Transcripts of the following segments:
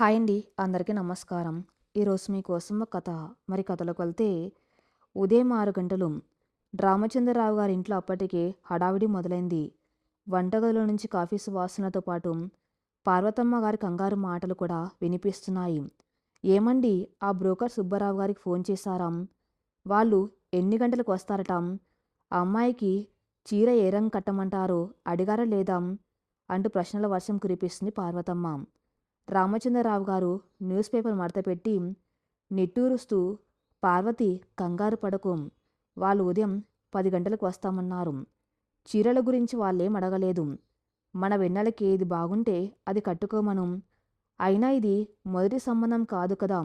Hi అండి. అందరికీ నమస్కారం. ఈరోజు మీకోసం ఒక కథ. మరి కథలోకి వెళ్తే ఉదయం 6 గంటలు రామచంద్రరావు గారి ఇంట్లో అప్పటికే హడావిడి మొదలైంది. వంటగదిలో నుంచి కాఫీ సువాసనతో పాటు పార్వతమ్మ గారి కంగారు మాటలు కూడా వినిపిస్తున్నాయి. ఏమండి, ఆ బ్రోకర్ సుబ్బారావు గారికి ఫోన్ చేశారా? వాళ్ళు ఎన్ని గంటలకు వస్తారట? ఆ అమ్మాయికి చీర ఏ రంగు కట్టమంటారో అడిగారా లేదా? అంటూ ప్రశ్నల వర్షం కురిపిస్తుంది పార్వతమ్మ. రామచంద్రరావు గారు న్యూస్ పేపర్ మడతపెట్టి నిట్టూరుస్తూ, పార్వతి, కంగారు పడకు. వాళ్ళు ఉదయం 10 గంటలకు వస్తామన్నారు. చీరల గురించి వాళ్ళేం అడగలేదు. మన వెన్నెలకి ఏది బాగుంటే అది కట్టుకోమను. అయినా ఇది మొదటి సంబంధం కాదు కదా,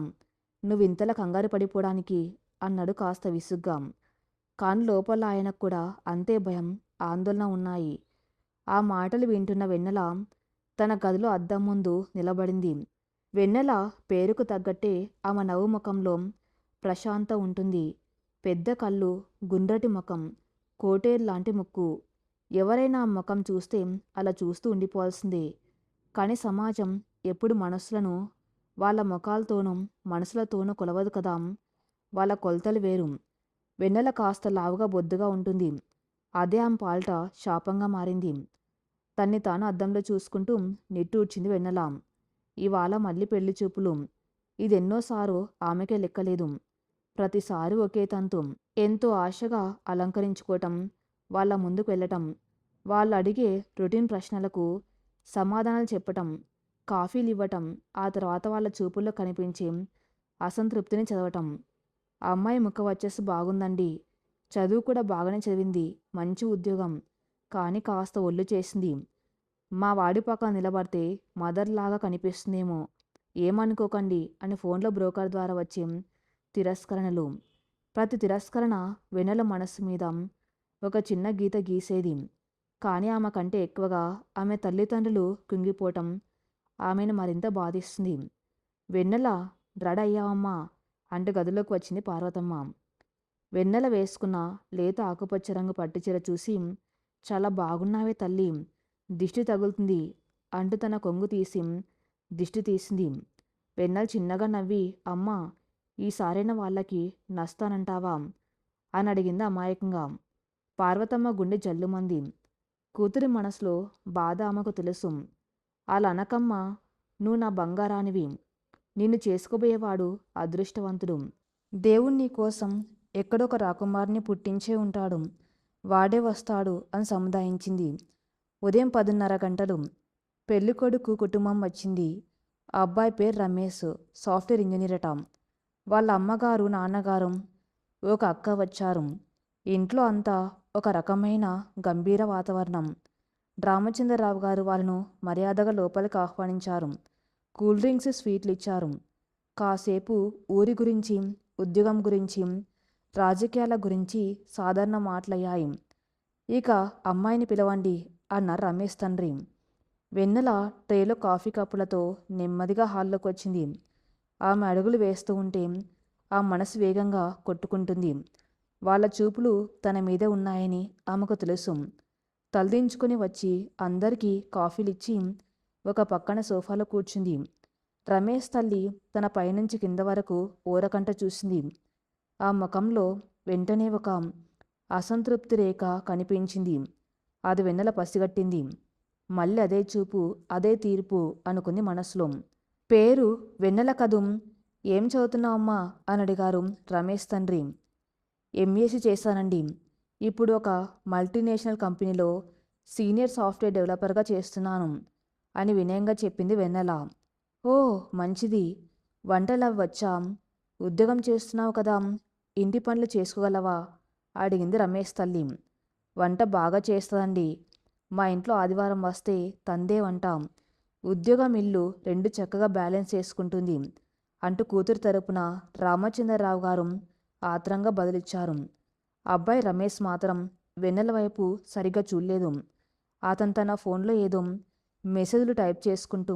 నువ్వింతలా కంగారు పడిపోవడానికి, అన్నాడు కాస్త విసుగ్గా. కాని లోపల ఆయనకు కూడా అంతే భయం, ఆందోళన ఉన్నాయి. ఆ మాటలు వింటున్న వెన్నెల తన గదిలో అద్దం ముందు నిలబడింది. వెన్నెల పేరుకు తగ్గట్టే ఆమె నవ్వు ముఖంలో ప్రశాంత ఉంటుంది. పెద్ద కళ్ళు, గుండ్రటి ముఖం, కోటేరులాంటి ముక్కు. ఎవరైనా ఆ ముఖం చూస్తే అలా చూస్తూ ఉండిపోవాల్సిందే. కానీ సమాజం ఎప్పుడు మనసులను వాళ్ళ ముఖాలతోనూ మనసులతోనూ కొలవదు కదా. వాళ్ళ కొలతలు వేరు. వెన్నెల కాస్త లావుగా బొద్దుగా ఉంటుంది. అదే ఆమె పాలిట శాపంగా మారింది. తన్ని తాను అద్దంలో చూసుకుంటూ నిట్టూర్చింది వెన్నెల. ఇవాళ మళ్ళీ పెళ్లి చూపులు. ఇదెన్నోసారో ఆమెకే లెక్కలేదు. ప్రతిసారి ఒకే తంతు. ఎంతో ఆశగా అలంకరించుకోవటం, వాళ్ళ ముందుకు వెళ్ళటం, వాళ్ళు అడిగే రొటీన్ ప్రశ్నలకు సమాధానాలు చెప్పటం, కాఫీలు ఇవ్వటం, ఆ తర్వాత వాళ్ళ చూపుల్లో కనిపించే అసంతృప్తిని చదవటం. ఆ అమ్మాయి ముఖ వచ్చేసి బాగుందండి, చదువు కూడా బాగానే చదివింది, మంచి ఉద్యోగం, కానీ కాస్త ఒళ్ళు చేసింది. మా వాడి పక్కన నిలబడితే మదర్లాగా కనిపిస్తుందేమో, ఏమనుకోకండి అని ఫోన్లో బ్రోకర్ ద్వారా వచ్చే తిరస్కరణలు. ప్రతి తిరస్కరణ వెన్నెల మనస్సు మీద ఒక చిన్న గీత గీసేది. కానీ ఆమె కంటే ఎక్కువగా ఆమె తల్లిదండ్రులు కుంగిపోవటం ఆమెను మరింత బాధిస్తుంది. వెన్నెల, రెడీ అయ్యావమ్మా అంటూ గదిలోకి వచ్చింది పార్వతమ్మ. వెన్నెల వేసుకున్న లేత ఆకుపచ్చ రంగు పట్టుచీర చూసి, చాలా బాగున్నావే తల్లి, దిష్టి తగులుతుంది అంటూ తన కొంగు తీసి దిష్టి తీసింది. వెన్నెల చిన్నగా నవ్వి, అమ్మా, ఈసారైనా వాళ్ళకి నస్తానంటావా అని అడిగింది అమాయకంగా. పార్వతమ్మ గుండె జల్లుమంది. కూతురి మనసులో బాధ ఆమెకు తెలుసు. అలా అనకమ్మా, నువ్వు నా బంగారానివి, నిన్ను చేసుకోబోయేవాడు అదృష్టవంతుడు. దేవుడు నీ కోసం ఎక్కడొక రాకుమారిని పుట్టించే ఉంటాడు, వాడే వస్తాడు అని సముదాయించింది. ఉదయం 10:30 గంటలు. పెళ్ళికొడుకు కుటుంబం వచ్చింది. ఆ అబ్బాయి పేరు రమేష్, సాఫ్ట్వేర్ ఇంజనీర్ అట. వాళ్ళ అమ్మగారు, నాన్నగారు, ఒక అక్క వచ్చారు. ఇంట్లో అంతా ఒక రకమైన గంభీర వాతావరణం. రామచంద్రరావు గారు వాళ్ళను మర్యాదగా లోపలికి ఆహ్వానించారు. కూల్ డ్రింక్స్, స్వీట్లు ఇచ్చారు. కాసేపు ఊరి గురించి, ఉద్యోగం గురించి, రాజకీయాల గురించి సాధారణ మాటలయ్యాయి. ఇక అమ్మాయిని పిలవండి అన్నారు రమేష్ తండ్రి. వెన్నెల ట్రేలో కాఫీ కప్పులతో నెమ్మదిగా హాల్లోకి వచ్చింది. ఆమె అడుగులు వేస్తూ ఉంటే ఆ మనసు వేగంగా కొట్టుకుంటుంది. వాళ్ళ చూపులు తన మీదే ఉన్నాయని ఆమెకు తెలుసు. తలదించుకుని వచ్చి అందరికీ కాఫీలిచ్చి ఒక పక్కన సోఫాలో కూర్చుంది. రమేష్ తల్లి తన పైనుంచి కింద వరకు ఊరకంట చూసింది. ఆ ముఖంలో వెంటనే ఒక అసంతృప్తి రేఖ కనిపించింది. అది వెన్నెల పసిగట్టింది. మళ్ళీ అదే చూపు, అదే తీర్పు అనుకుంది మనసులో. పేరు వెన్నెల కదూ, ఏం చదువుతున్నావమ్మా అని అడిగారు రమేష్ తండ్రి. ఎంఎస్సీ చేశానండి, ఇప్పుడు ఒక మల్టీనేషనల్ కంపెనీలో సీనియర్ సాఫ్ట్వేర్ డెవలపర్గా చేస్తున్నాను అని వినయంగా చెప్పింది వెన్నెల. ఓ, మంచిది. వంటలవి వచ్చా? ఉద్యోగం చేస్తున్నావు కదా, ఇంటి పనులు చేసుకోగలవా అడిగింది రమేష్ తల్లి. వంట బాగా చేస్తుందండి, మా ఇంట్లో ఆదివారం వస్తే తందే వంట, ఉద్యోగం, ఇల్లు రెండు చక్కగా బ్యాలెన్స్ చేసుకుంటుంది అంటూ కూతురు తరపున రామచంద్రరావు గారు ఆత్రంగా బదులిచ్చారు. అబ్బాయి రమేష్ మాత్రం వెన్నెల వైపు సరిగ్గా చూడలేదు. అతను తన ఫోన్లో ఏదో మెసేజ్లు టైప్ చేసుకుంటూ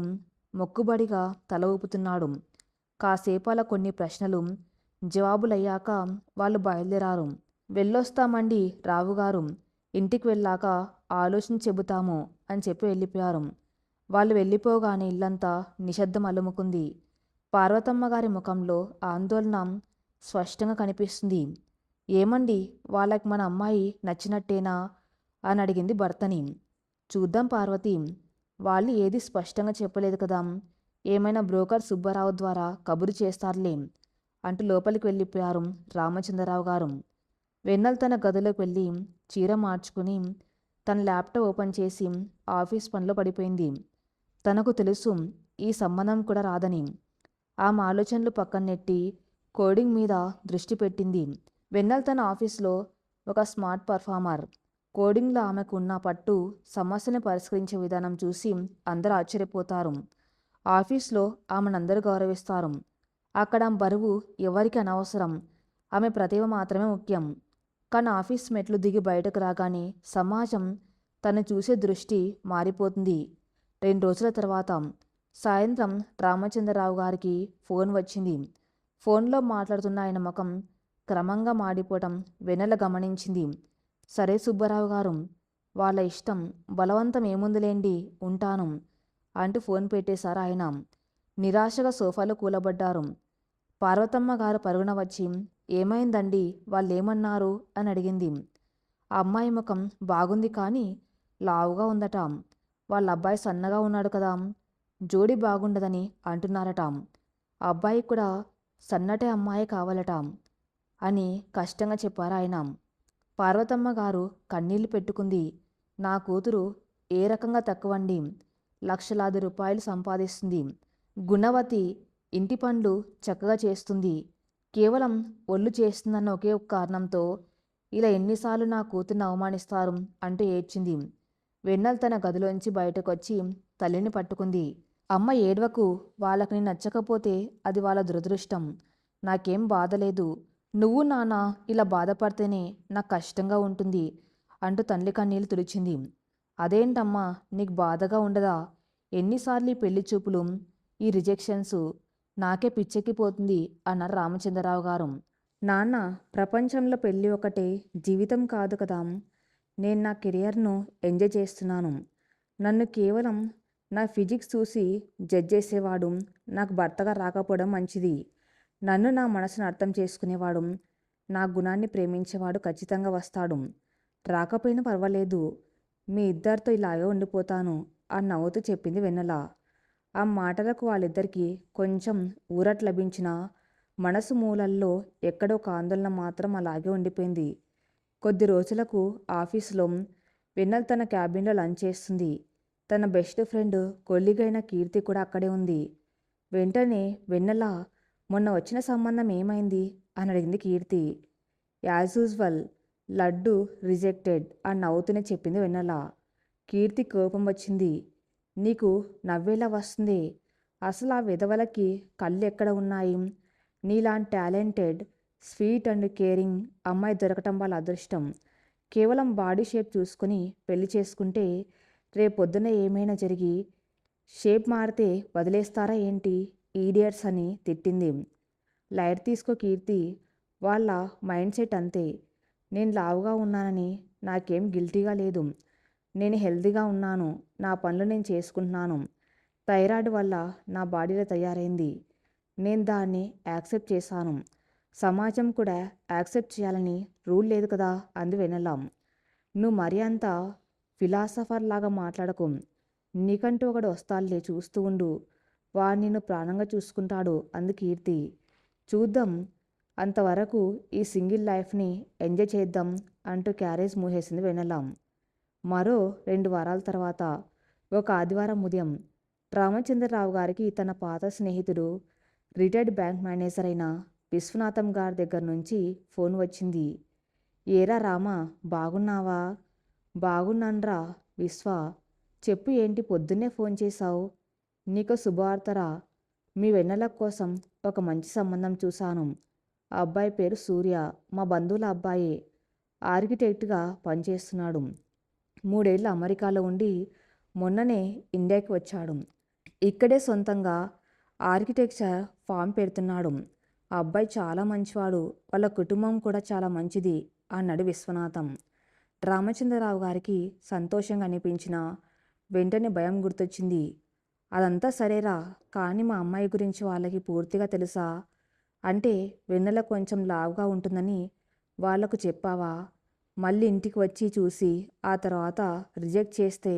మొక్కుబడిగా తల ఊపుతున్నాడు. కాసేపు అలా కొన్ని ప్రశ్నలు జవాబులయ్యాక వాళ్ళు బయలుదేరారు. వెళ్ళొస్తామండి రావుగారు, ఇంటికి వెళ్ళాక ఆలోచన చెబుతాము అని చెప్పి వెళ్ళిపోయారు. వాళ్ళు వెళ్ళిపోగానే ఇల్లంతా నిశ్శబ్దం అలుముకుంది. పార్వతమ్మ గారి ముఖంలో ఆందోళన స్పష్టంగా కనిపిస్తుంది. ఏమండి, వాళ్ళకి మన అమ్మాయి నచ్చినట్టేనా అని అడిగింది భర్తని. చూద్దాం పార్వతి, వాళ్ళు ఏది స్పష్టంగా చెప్పలేదు కదా, ఏమైనా బ్రోకర్ సుబ్బారావు ద్వారా కబురు చేస్తారులే అంటూ లోపలికి వెళ్ళిపోయారు రామచంద్రరావు గారు. వెన్నెల తన గదిలోకి వెళ్ళి చీర మార్చుకుని తన ల్యాప్టాప్ ఓపెన్ చేసి ఆఫీస్ పనిలో పడిపోయింది. తనకు తెలుసు ఈ సంబంధం కూడా రాదని. ఆమె ఆలోచనలు పక్కన నెట్టి కోడింగ్ మీద దృష్టి పెట్టింది. వెన్నెల తన ఆఫీస్లో ఒక స్మార్ట్ పర్ఫార్మర్. కోడింగ్లో ఆమెకు ఉన్న పట్టు, సమస్యను పరిష్కరించే విధానం చూసి అందరూ ఆశ్చర్యపోతారు. ఆఫీస్లో ఆమెనందరూ గౌరవిస్తారు. అక్కడ ఆమె బరువు ఎవరికి అనవసరం, ఆమె ప్రతిభ మాత్రమే ముఖ్యం. కానీ ఆఫీస్ మెట్లు దిగి బయటకు రాగానే సమాజం తను చూసే దృష్టి మారిపోతుంది. 2 రోజుల తర్వాత సాయంత్రం రామచంద్రరావు గారికి ఫోన్ వచ్చింది. ఫోన్లో మాట్లాడుతున్న ఆయన ముఖం క్రమంగా మాడిపోవటం వెన్నెల గమనించింది. సరే సుబ్బారావు గారు, వాళ్ళ ఇష్టం, బలవంతం ఏముందిలేండి, ఉంటాను అంటూ ఫోన్ పెట్టేశారు ఆయన. నిరాశగా సోఫాలో కూలబడ్డారు. పార్వతమ్మ గారు పరుగున వచ్చి, ఏమైందండి, వాళ్ళేమన్నారు అని అడిగింది. ఆ అమ్మాయి ముఖం బాగుంది కానీ లావుగా ఉందట. వాళ్ళ అబ్బాయి సన్నగా ఉన్నాడు కదా, జోడి బాగుండదని అంటున్నారట. ఆ అబ్బాయి కూడా సన్నటి అమ్మాయి కావాలట అని కష్టంగా చెప్పారు ఆయన. పార్వతమ్మ గారు కన్నీళ్లు పెట్టుకుంది. నా కూతురు ఏ రకంగా తక్కువండి, లక్షలాది రూపాయలు సంపాదిస్తుంది, గుణవతి, ఇంటి పనులు చక్కగా చేస్తుంది, కేవలం ఒళ్ళు చేస్తుందన్న ఒకే ఒక కారణంతో ఇలా ఎన్నిసార్లు నా కూతుర్ని అవమానిస్తారు అంటూ ఏడ్చింది. వెన్నెల తన గదిలోంచి బయటకొచ్చి తల్లిని పట్టుకుంది. అమ్మ ఏడ్వకు, వాళ్ళకి నేను నచ్చకపోతే అది వాళ్ళ దురదృష్టం, నాకేం బాధలేదు, నువ్వు నాన్న ఇలా బాధపడితేనే నాకు కష్టంగా ఉంటుంది అంటూ తల్లి కన్నీళ్లు తుడిచింది. అదేంటమ్మా, నీకు బాధగా ఉండదా, ఎన్నిసార్లు ఈ పెళ్లి చూపులు, ఈ రిజెక్షన్స్, నాకే పిచ్చెక్కిపోతుంది అన్నారు రామచంద్రరావు గారు. నాన్న, ప్రపంచంలో పెళ్ళి ఒకటే, జీవితం కాదు కదా, నేను నా కెరియర్ను ఎంజాయ్ చేస్తున్నాను, నన్ను కేవలం నా ఫిజిక్స్ చూసి జడ్జ్ చేసేవాడు నాకు భర్తగా రాకపోవడం మంచిది, నన్ను, నా మనసును అర్థం చేసుకునేవాడు, నా గుణాన్ని ప్రేమించేవాడు ఖచ్చితంగా వస్తాడు, రాకపోయినా పర్వాలేదు, మీ ఇద్దరితో ఇలాగే ఉండిపోతాను అని నవ్వుతూ చెప్పింది వెన్నెల. ఆ మాటలకు వాళ్ళిద్దరికీ కొంచెం ఊరట లభించినా మనసు మూలల్లో ఎక్కడో ఒక ఆందోళన మాత్రం అలాగే ఉండిపోయింది. కొద్ది రోజులకు ఆఫీసులో వెన్నెల తన క్యాబిన్లో లంచ్ చేస్తుంది. తన బెస్ట్ ఫ్రెండ్, కొల్లిగైన కీర్తి కూడా అక్కడే ఉంది. వెంటనే వెన్నెల, మొన్న వచ్చిన సంబంధం ఏమైంది అని అడిగింది కీర్తి. యాజ్ యూజువల్, లడ్డు రిజెక్టెడ్ అని నవ్వుతూనే చెప్పింది వెన్నెల. కీర్తి కోపం వచ్చింది. నీకు నవ్వేలా వస్తుంది, అసలు ఆ విధవలకి కళ్ళు ఎక్కడ ఉన్నాయి, నీలాంటి టాలెంటెడ్, స్వీట్ అండ్ కేరింగ్ అమ్మాయి దొరకటం వాళ్ళ అదృష్టం, కేవలం బాడీ షేప్ చూసుకుని పెళ్లి చేసుకుంటే రేపొద్దున ఏమైనా జరిగి షేప్ మారితే వదిలేస్తారా ఏంటి, ఈడియట్స్ అని తిట్టింది. లైట్ తీసుకో కీర్తి, వాళ్ళ మైండ్ సెట్ అంతే, నేను లావుగా ఉన్నానని నాకేం గిల్టీగా లేదు, నేను హెల్తీగా ఉన్నాను, నా పనులు నేను చేసుకుంటున్నాను, థైరాయిడ్ వల్ల నా బాడీలో తయారైంది, నేను దాన్ని యాక్సెప్ట్ చేశాను, సమాజం కూడా యాక్సెప్ట్ చేయాలని రూల్ లేదు కదా అంది వెన్నెల. నువ్వు మరీ అంత ఫిలాసఫర్ లాగా మాట్లాడకు, నీకంటూ ఒకడు వస్తాడులే, చూస్తూ ఉండు, వాడు నిన్ను ప్రాణంగా చూసుకుంటాడు అంది కీర్తి. చూద్దాం, అంతవరకు ఈ సింగిల్ లైఫ్ని ఎంజాయ్ చేద్దాం అంటూ క్యారేజ్ మూసేసింది వెన్నెల. మరో 2 వారాల తర్వాత ఒక ఆదివారం ఉదయం రామచంద్రరావు గారికి తన పాత స్నేహితుడు, రిటైర్డ్ బ్యాంక్ మేనేజర్ అయిన విశ్వనాథం గారి దగ్గర నుంచి ఫోన్ వచ్చింది. ఏరా రామా, బాగున్నావా? బాగున్నాన్రా విశ్వ, చెప్పు, ఏంటి పొద్దున్నే ఫోన్ చేశావు, నీకు శుభవార్తరా, మీ వెన్నెల కోసం ఒక మంచి సంబంధం చూశాను, ఆ అబ్బాయి పేరు సూర్య, మా బంధువుల అబ్బాయే, ఆర్కిటెక్ట్గా పనిచేస్తున్నాడు, 3 ఏళ్ళు అమెరికాలో ఉండి మొన్ననే ఇండియాకి వచ్చాడు, ఇక్కడే సొంతంగా ఆర్కిటెక్చర్ ఫామ్ పెడుతున్నాడు, ఆ అబ్బాయి చాలా మంచివాడు, వాళ్ళ కుటుంబం కూడా చాలా మంచిది అన్నాడు విశ్వనాథం. రామచంద్రరావు గారికి సంతోషంగా అనిపించిన వెంటనే భయం గుర్తొచ్చింది. అదంతా సరేరా, కానీ మా అమ్మాయి గురించి వాళ్ళకి పూర్తిగా తెలుసా? అంటే వెన్నెల కొంచెం లావుగా ఉంటుందని వాళ్లకు చెప్పావా? మళ్ళీ ఇంటికి వచ్చి చూసి ఆ తర్వాత రిజెక్ట్ చేస్తే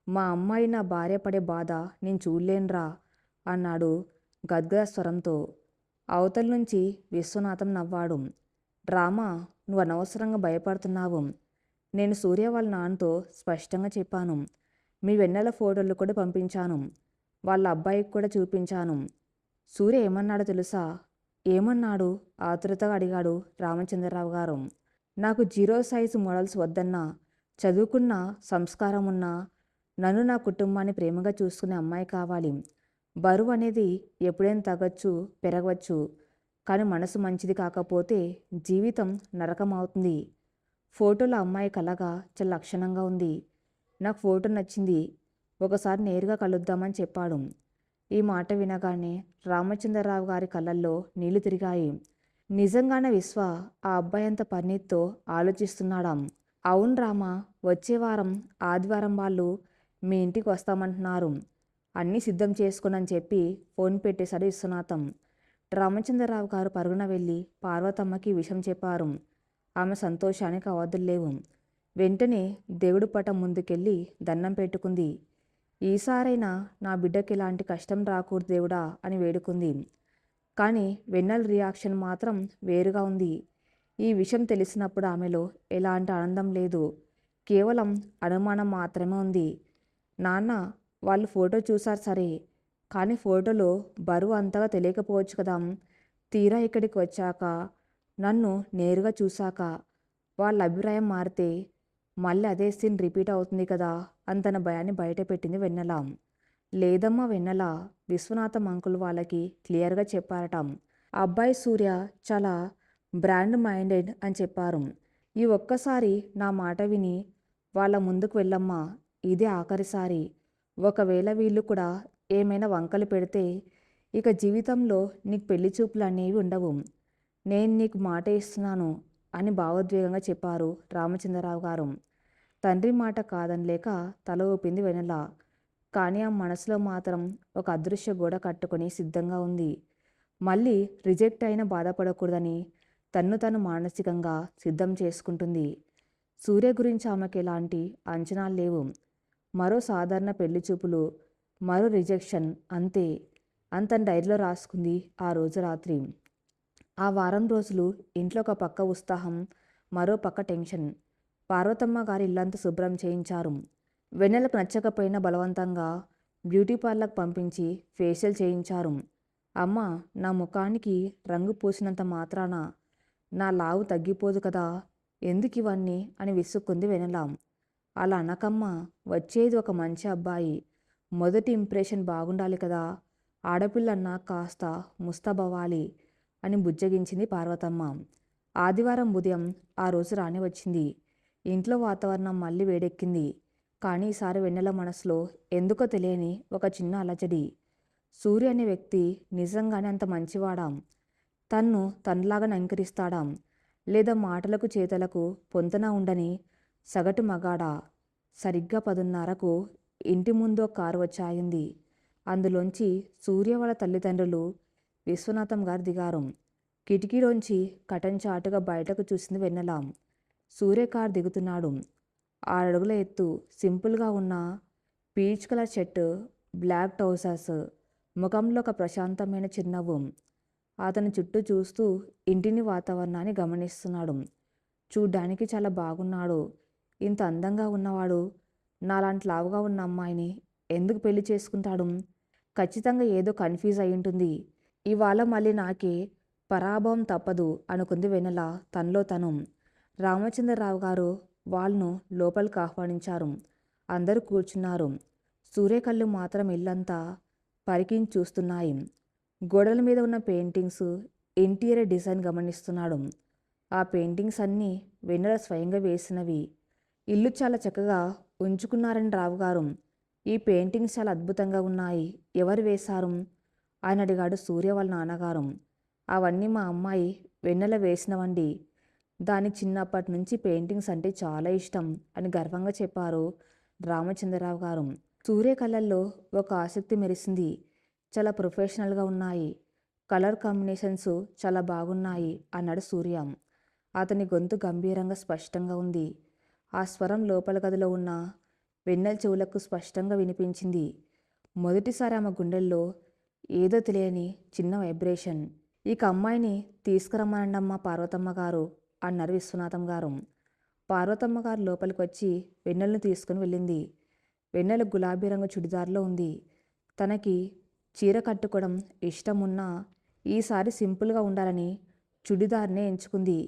మా అమ్మాయి నా భార్య పడే బాధ నేను చూడలేనురా అన్నాడు గద్గద స్వరంతో. అవతల నుంచి విశ్వనాథం నవ్వాడు. డ్రామా, నువ్వు అనవసరంగా భయపడుతున్నావు. నేను సూర్య వాళ్ళ నాన్నతో స్పష్టంగా చెప్పాను. మీ వెన్నెల ఫోటోలు కూడా పంపించాను. వాళ్ళ అబ్బాయికి కూడా చూపించాను. సూర్య ఏమన్నాడో తెలుసా? ఏమన్నాడు? ఆతురతగా అడిగాడు రామచంద్రరావు గారు. నాకు 0 సైజు మోడల్స్ వద్దన్నా, చదువుకున్న సంస్కారం ఉన్న, నన్ను నా కుటుంబాన్ని ప్రేమగా చూసుకునే అమ్మాయి కావాలి. బరువు అనేది ఎప్పుడైనా తగ్గచ్చు, పెరగవచ్చు. కానీ మనసు మంచిది కాకపోతే జీవితం నరకం అవుతుంది. ఫోటోలో అమ్మాయి కలగా చాలా లక్షణంగా ఉంది. నాకు ఫోటో నచ్చింది. ఒకసారి నేరుగా కలుద్దామని చెప్పాడు. ఈ మాట వినగానే రామచంద్రరావు గారి కళ్ళల్లో నీళ్లు తిరిగాయి. నిజంగానే విశ్వ ఆ అబ్బాయి అంత పన్నీర్తో ఆలోచిస్తున్నాడా? అవును రామా, వచ్చే వారం ఆదివారం వాళ్ళు మీ ఇంటికి వస్తామంటున్నారు. అన్నీ సిద్ధం చేసుకునని చెప్పి ఫోన్ పెట్టేశాడు విశ్వనాథం. రామచంద్రరావు గారు పరుగున వెళ్ళి పార్వతమ్మకి విషయం చెప్పారు. ఆమె సంతోషానికి అవధులు లేవు. వెంటనే దేవుడి పటం ముందుకెళ్ళి దండం పెట్టుకుంది. ఈసారైనా నా బిడ్డకి ఎలాంటి కష్టం రాకూడదు దేవుడా అని వేడుకుంది. కానీ వెన్నెల రియాక్షన్ మాత్రం వేరుగా ఉంది. ఈ విషయం తెలిసినప్పుడు ఆమెలో ఎలాంటి ఆనందం లేదు, కేవలం అనుమానం మాత్రమే ఉంది. నాన్న, వాళ్ళు ఫోటో చూశారు సరే, కానీ ఫోటోలో బరువు అంతగా తెలియకపోవచ్చు కదా. తీరా ఇక్కడికి వచ్చాక, నన్ను నేరుగా చూశాక వాళ్ళ అభిప్రాయం మారితే మళ్ళీ అదే సీన్ రిపీట్ అవుతుంది కదా అని తన భయాన్ని బయట పెట్టింది వెన్నెల. లేదమ్మా వెన్నెల, విశ్వనాథం అంకుల్ వాళ్ళకి క్లియర్గా చెప్పారట. ఆ అబ్బాయి సూర్య చాలా బ్రాండ్ మైండెడ్ అని చెప్పారు. ఈ ఒక్కసారి నా మాట విని వాళ్ళ ముందుకు వెళ్ళమ్మా. ఇదే ఆఖరిసారి. ఒకవేళ వీళ్ళు కూడా ఏమైనా వంకలు పెడితే ఇక జీవితంలో నీకు పెళ్లి చూపులు అనేవి ఉండవు. నేను నీకు మాట ఇస్తున్నాను అని భావోద్వేగంగా చెప్పారు రామచంద్రరావు గారు. తండ్రి మాట కాదనలేక తల ఊపింది వెన్నెల. కానీ ఆ మనసులో మాత్రం ఒక అదృశ్య గోడ కట్టుకొని సిద్ధంగా ఉంది. మళ్ళీ రిజెక్ట్ అయినా బాధపడకూడదని తన్ను తను మానసికంగా సిద్ధం చేసుకుంటుంది. సూర్య గురించి ఆమెకు ఎలాంటి అంచనాలు లేవు. మరో సాధారణ పెళ్లి చూపులు, మరో రిజెక్షన్, అంతే. అంతని డైరీలో రాసుకుంది ఆ రోజు రాత్రి. ఆ వారం రోజులు ఇంట్లో ఒక పక్క ఉత్సాహం, మరో పక్క టెన్షన్. పార్వతమ్మ గారి ఇల్లంతా శుభ్రం చేయించారు. వెన్నెలకు నచ్చకపోయినా బలవంతంగా బ్యూటీ పార్లర్కి పంపించి ఫేషియల్ చేయించారు. అమ్మ, నా ముఖానికి రంగు పూసినంత మాత్రాన నా లావు తగ్గిపోదు కదా, ఎందుకు ఇవన్నీ అని విసుక్కుంది వెన్నెల. అలా అనకమ్మా, వచ్చేది ఒక మంచి అబ్బాయి. మొదటి ఇంప్రెషన్ బాగుండాలి కదా, ఆడపిల్లన్నా కాస్త ముస్తాబవ్వాలి అని బుజ్జగించింది పార్వతమ్మ. ఆదివారం ఉదయం ఆ రోజు రాని వచ్చింది. ఇంట్లో వాతావరణం మళ్ళీ వేడెక్కింది. కానీ ఈసారి వెన్నెల మనసులో ఎందుకో తెలియని ఒక చిన్న అలజడి. సూర్య అనే వ్యక్తి నిజంగానే అంత మంచివాడా? తన్ను తనలాగా నంకరిస్తాడా? లేదా మాటలకు చేతలకు పొంతన ఉండని సగటు మగాడా? సరిగ్గా 10:30కు ఇంటి ముందు కారు వచ్చాయింది. అందులోంచి సూర్య వాళ్ళ తల్లిదండ్రులు విశ్వనాథం గారు దిగారు. కిటికీలోంచి కటన్ చాటుగా బయటకు చూసింది వెన్నెల. సూర్య కారు దిగుతున్నాడు. 6 అడుగుల ఎత్తు, సింపుల్గా ఉన్న peach colour shirt, black trousers, ముఖంలో ఒక ప్రశాంతమైన చిరునవ్వు. అతని చుట్టూ చూస్తూ ఇంటిని వాతావరణాన్ని గమనిస్తున్నాడు. చూడ్డానికి చాలా బాగున్నాడు. ఇంత అందంగా ఉన్నవాడు నాలాంటి లావుగా ఉన్న అమ్మాయిని ఎందుకు పెళ్లి చేసుకుంటాడు? ఖచ్చితంగా ఏదో కన్ఫ్యూజ్ అయి ఉంటుంది. ఇవాళ మళ్ళీ నాకే పరాభవం తప్పదు అనుకుంది వెన్నెల తనలో తను. రామచంద్రరావు గారు వాళ్ళను లోపలికి ఆహ్వానించారు. అందరూ కూర్చున్నారు. సూర్య కళ్ళు మాత్రం ఇల్లంతా పరికించి చూస్తున్నాయి. గోడల మీద ఉన్న పెయింటింగ్స్, ఇంటీరియర్ డిజైన్ గమనిస్తున్నాడు. ఆ పెయింటింగ్స్ అన్నీ వెన్నెల స్వయంగా వేసినవి. ఇల్లు చాలా చక్కగా ఉంచుకున్నారని రావుగారు. ఈ పెయింటింగ్స్ చాలా అద్భుతంగా ఉన్నాయి. ఎవరు వేశారు అని అడిగాడు సూర్య వాళ్ళ నాన్నగారు. అవన్నీ మా అమ్మాయి వెన్నెల వేసినవండి. దానికి చిన్నప్పటి నుంచి పెయింటింగ్స్ అంటే చాలా ఇష్టం అని గర్వంగా చెప్పారు రామచంద్రరావు గారు. సూర్య కళ్ళల్లో ఒక ఆసక్తి మెరిసింది. చాలా ప్రొఫెషనల్‌గా ఉన్నాయి. కలర్ కాంబినేషన్స్ చాలా బాగున్నాయి అన్నాడు సూర్య. అతని గొంతు గంభీరంగా స్పష్టంగా ఉంది. ఆ స్వరం లోపల గదిలో ఉన్న వెన్నెల చెవులకు స్పష్టంగా వినిపించింది. మొదటిసారి ఆమె గుండెల్లో ఏదో తెలియని చిన్న వైబ్రేషన్. ఇక అమ్మాయిని తీసుకురమ్మనండమ్మా పార్వతమ్మ గారు అన్నారు విశ్వనాథం గారు. పార్వతమ్మ గారు లోపలికి వచ్చి వెన్నెలను తీసుకుని వెళ్ళింది. వెన్నెల గులాబీ రంగు చుడిదార్లో ఉంది. తనకి చీర కట్టుకోవడం ఇష్టం ఉన్నా ఈసారి సింపుల్గా ఉండాలని చుడిదార్నే ఎంచుకుంది.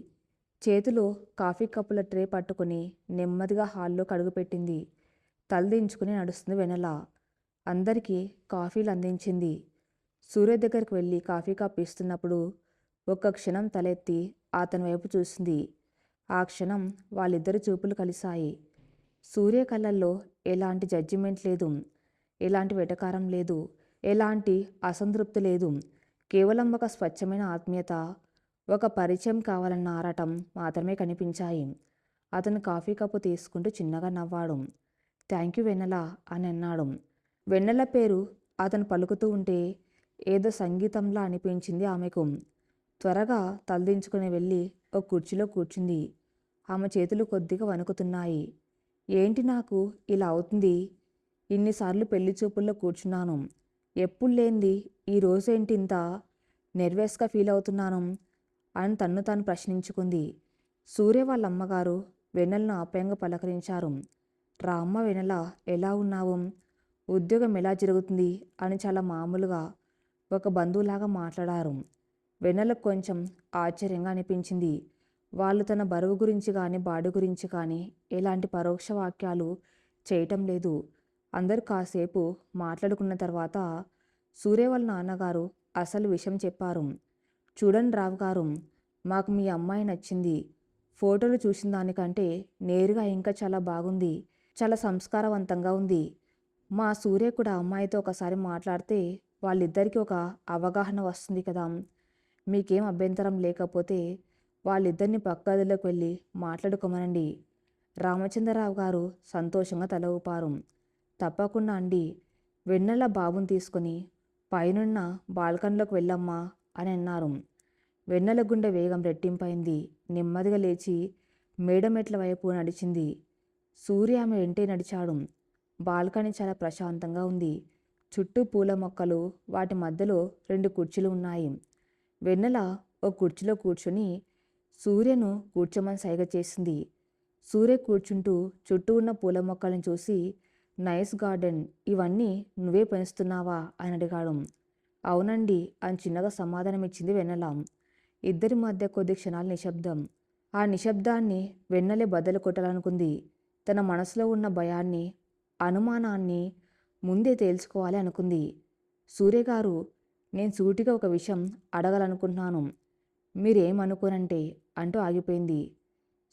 చేతిలో కాఫీ కప్పుల ట్రే పట్టుకుని నెమ్మదిగా హాల్లోకి అడుగుపెట్టింది. తలదించుకుని నడుస్తుంది వెన్నెల. అందరికీ కాఫీలు అందించింది. సూర్య దగ్గరికి వెళ్ళి కాఫీ కప్ ఇస్తున్నప్పుడు ఒక్క క్షణం తలెత్తి అతని వైపు చూసింది. ఆ క్షణం వాళ్ళిద్దరి చూపులు కలిశాయి. సూర్య కళ్ళల్లో ఎలాంటి జడ్జిమెంట్ లేదు, ఎలాంటి వెటకారం లేదు, ఎలాంటి అసంతృప్తి లేదు. కేవలం ఒక స్వచ్ఛమైన ఆత్మీయత, ఒక పరిచయం కావాలన్న ఆరాటం మాత్రమే కనిపించాయి. అతను కాఫీ కప్పు తీసుకుంటూ చిన్నగా నవ్వాడు. థ్యాంక్ యూ వెన్నెల అని అన్నాడు. వెన్నెల పేరు అతను పలుకుతూ ఉంటే ఏదో సంగీతంలా అనిపించింది ఆమెకు. త్వరగా తలదించుకుని వెళ్ళి ఒక కుర్చీలో కూర్చుంది. ఆమె చేతులు కొద్దిగా వణుకుతున్నాయి. ఏంటి నాకు ఇలా అవుతుంది? ఇన్నిసార్లు పెళ్లి చూపుల్లో కూర్చున్నాను. ఎప్పుడు లేనిది ఈ రోజేంటి ఇంత నెర్వస్గా ఫీల్ అవుతున్నాను అని తన్ను తాను ప్రశ్నించుకుంది. సూర్య వాళ్ళ అమ్మగారు వెన్నెలను ఆప్యాయంగా పలకరించారు. రా అమ్మ వెన్నెల, ఎలా ఉన్నావు? ఉద్యోగం ఎలా జరుగుతుంది అని చాలా మామూలుగా ఒక బంధువులాగా మాట్లాడారు. వెన్నెలకు కొంచెం ఆశ్చర్యంగా అనిపించింది. వాళ్ళు తన బరువు గురించి కానీ బాడీ గురించి కానీ ఎలాంటి పరోక్ష వాక్యాలు చేయటం లేదు. అందరూ కాసేపు మాట్లాడుకున్న తర్వాత సూర్య వాళ్ళ నాన్నగారు అసలు విషయం చెప్పారు. చూడండి రావు గారు, మాకు మీ అమ్మాయి నచ్చింది. ఫోటోలు చూసిన దానికంటే నేరుగా ఇంకా చాలా బాగుంది. చాలా సంస్కారవంతంగా ఉంది. మా సూర్య కూడా అమ్మాయితో ఒకసారి మాట్లాడితే వాళ్ళిద్దరికీ ఒక అవగాహన వస్తుంది కదా. మీకేం అభ్యంతరం లేకపోతే వాళ్ళిద్దరిని పక్క గదిలోకి వెళ్ళి మాట్లాడుకోమనండి. రామచంద్రరావు గారు సంతోషంగా తల ఊపారు. తప్పకుండా అండి. వెన్నెల బాబుని తీసుకుని పైనున్న బాల్కనీలోకి వెళ్ళమ్మా అని అన్నారు. వెన్నెల గుండె వేగం రెట్టింపైంది. నెమ్మదిగా లేచి మేడమెట్ల వైపు నడిచింది. సూర్య ఆమె వెంటే నడిచాడు. బాల్కనీ చాలా ప్రశాంతంగా ఉంది. చుట్టూ పూల మొక్కలు, వాటి మధ్యలో 2 కుర్చీలు ఉన్నాయి. వెన్నెల ఒక కుర్చీలో కూర్చుని సూర్యను కూర్చోమని సైగ చేసింది. సూర్య కూర్చుంటూ చుట్టూ ఉన్న పూల మొక్కలను చూసి, నైస్ గార్డెన్, ఇవన్నీ నువ్వే పెంచుతున్నావా అని అడిగాడు. అవునండి అని చిన్నగా సమాధానమిచ్చింది వెన్నెల. ఇద్దరి మధ్య కొద్ది క్షణాల నిశ్శబ్దం. ఆ నిశ్శబ్దాన్ని వెన్నెలే బద్దలు కొట్టాలనుకుంది. తన మనసులో ఉన్న భయాన్ని, అనుమానాన్ని ముందే తేల్చుకోవాలి అనుకుంది. సూర్యగారు, నేను సూటిగా ఒక విషయం అడగాలనుకుంటున్నాను. మీరేమనుకోనంటే అంటూ ఆగిపోయింది.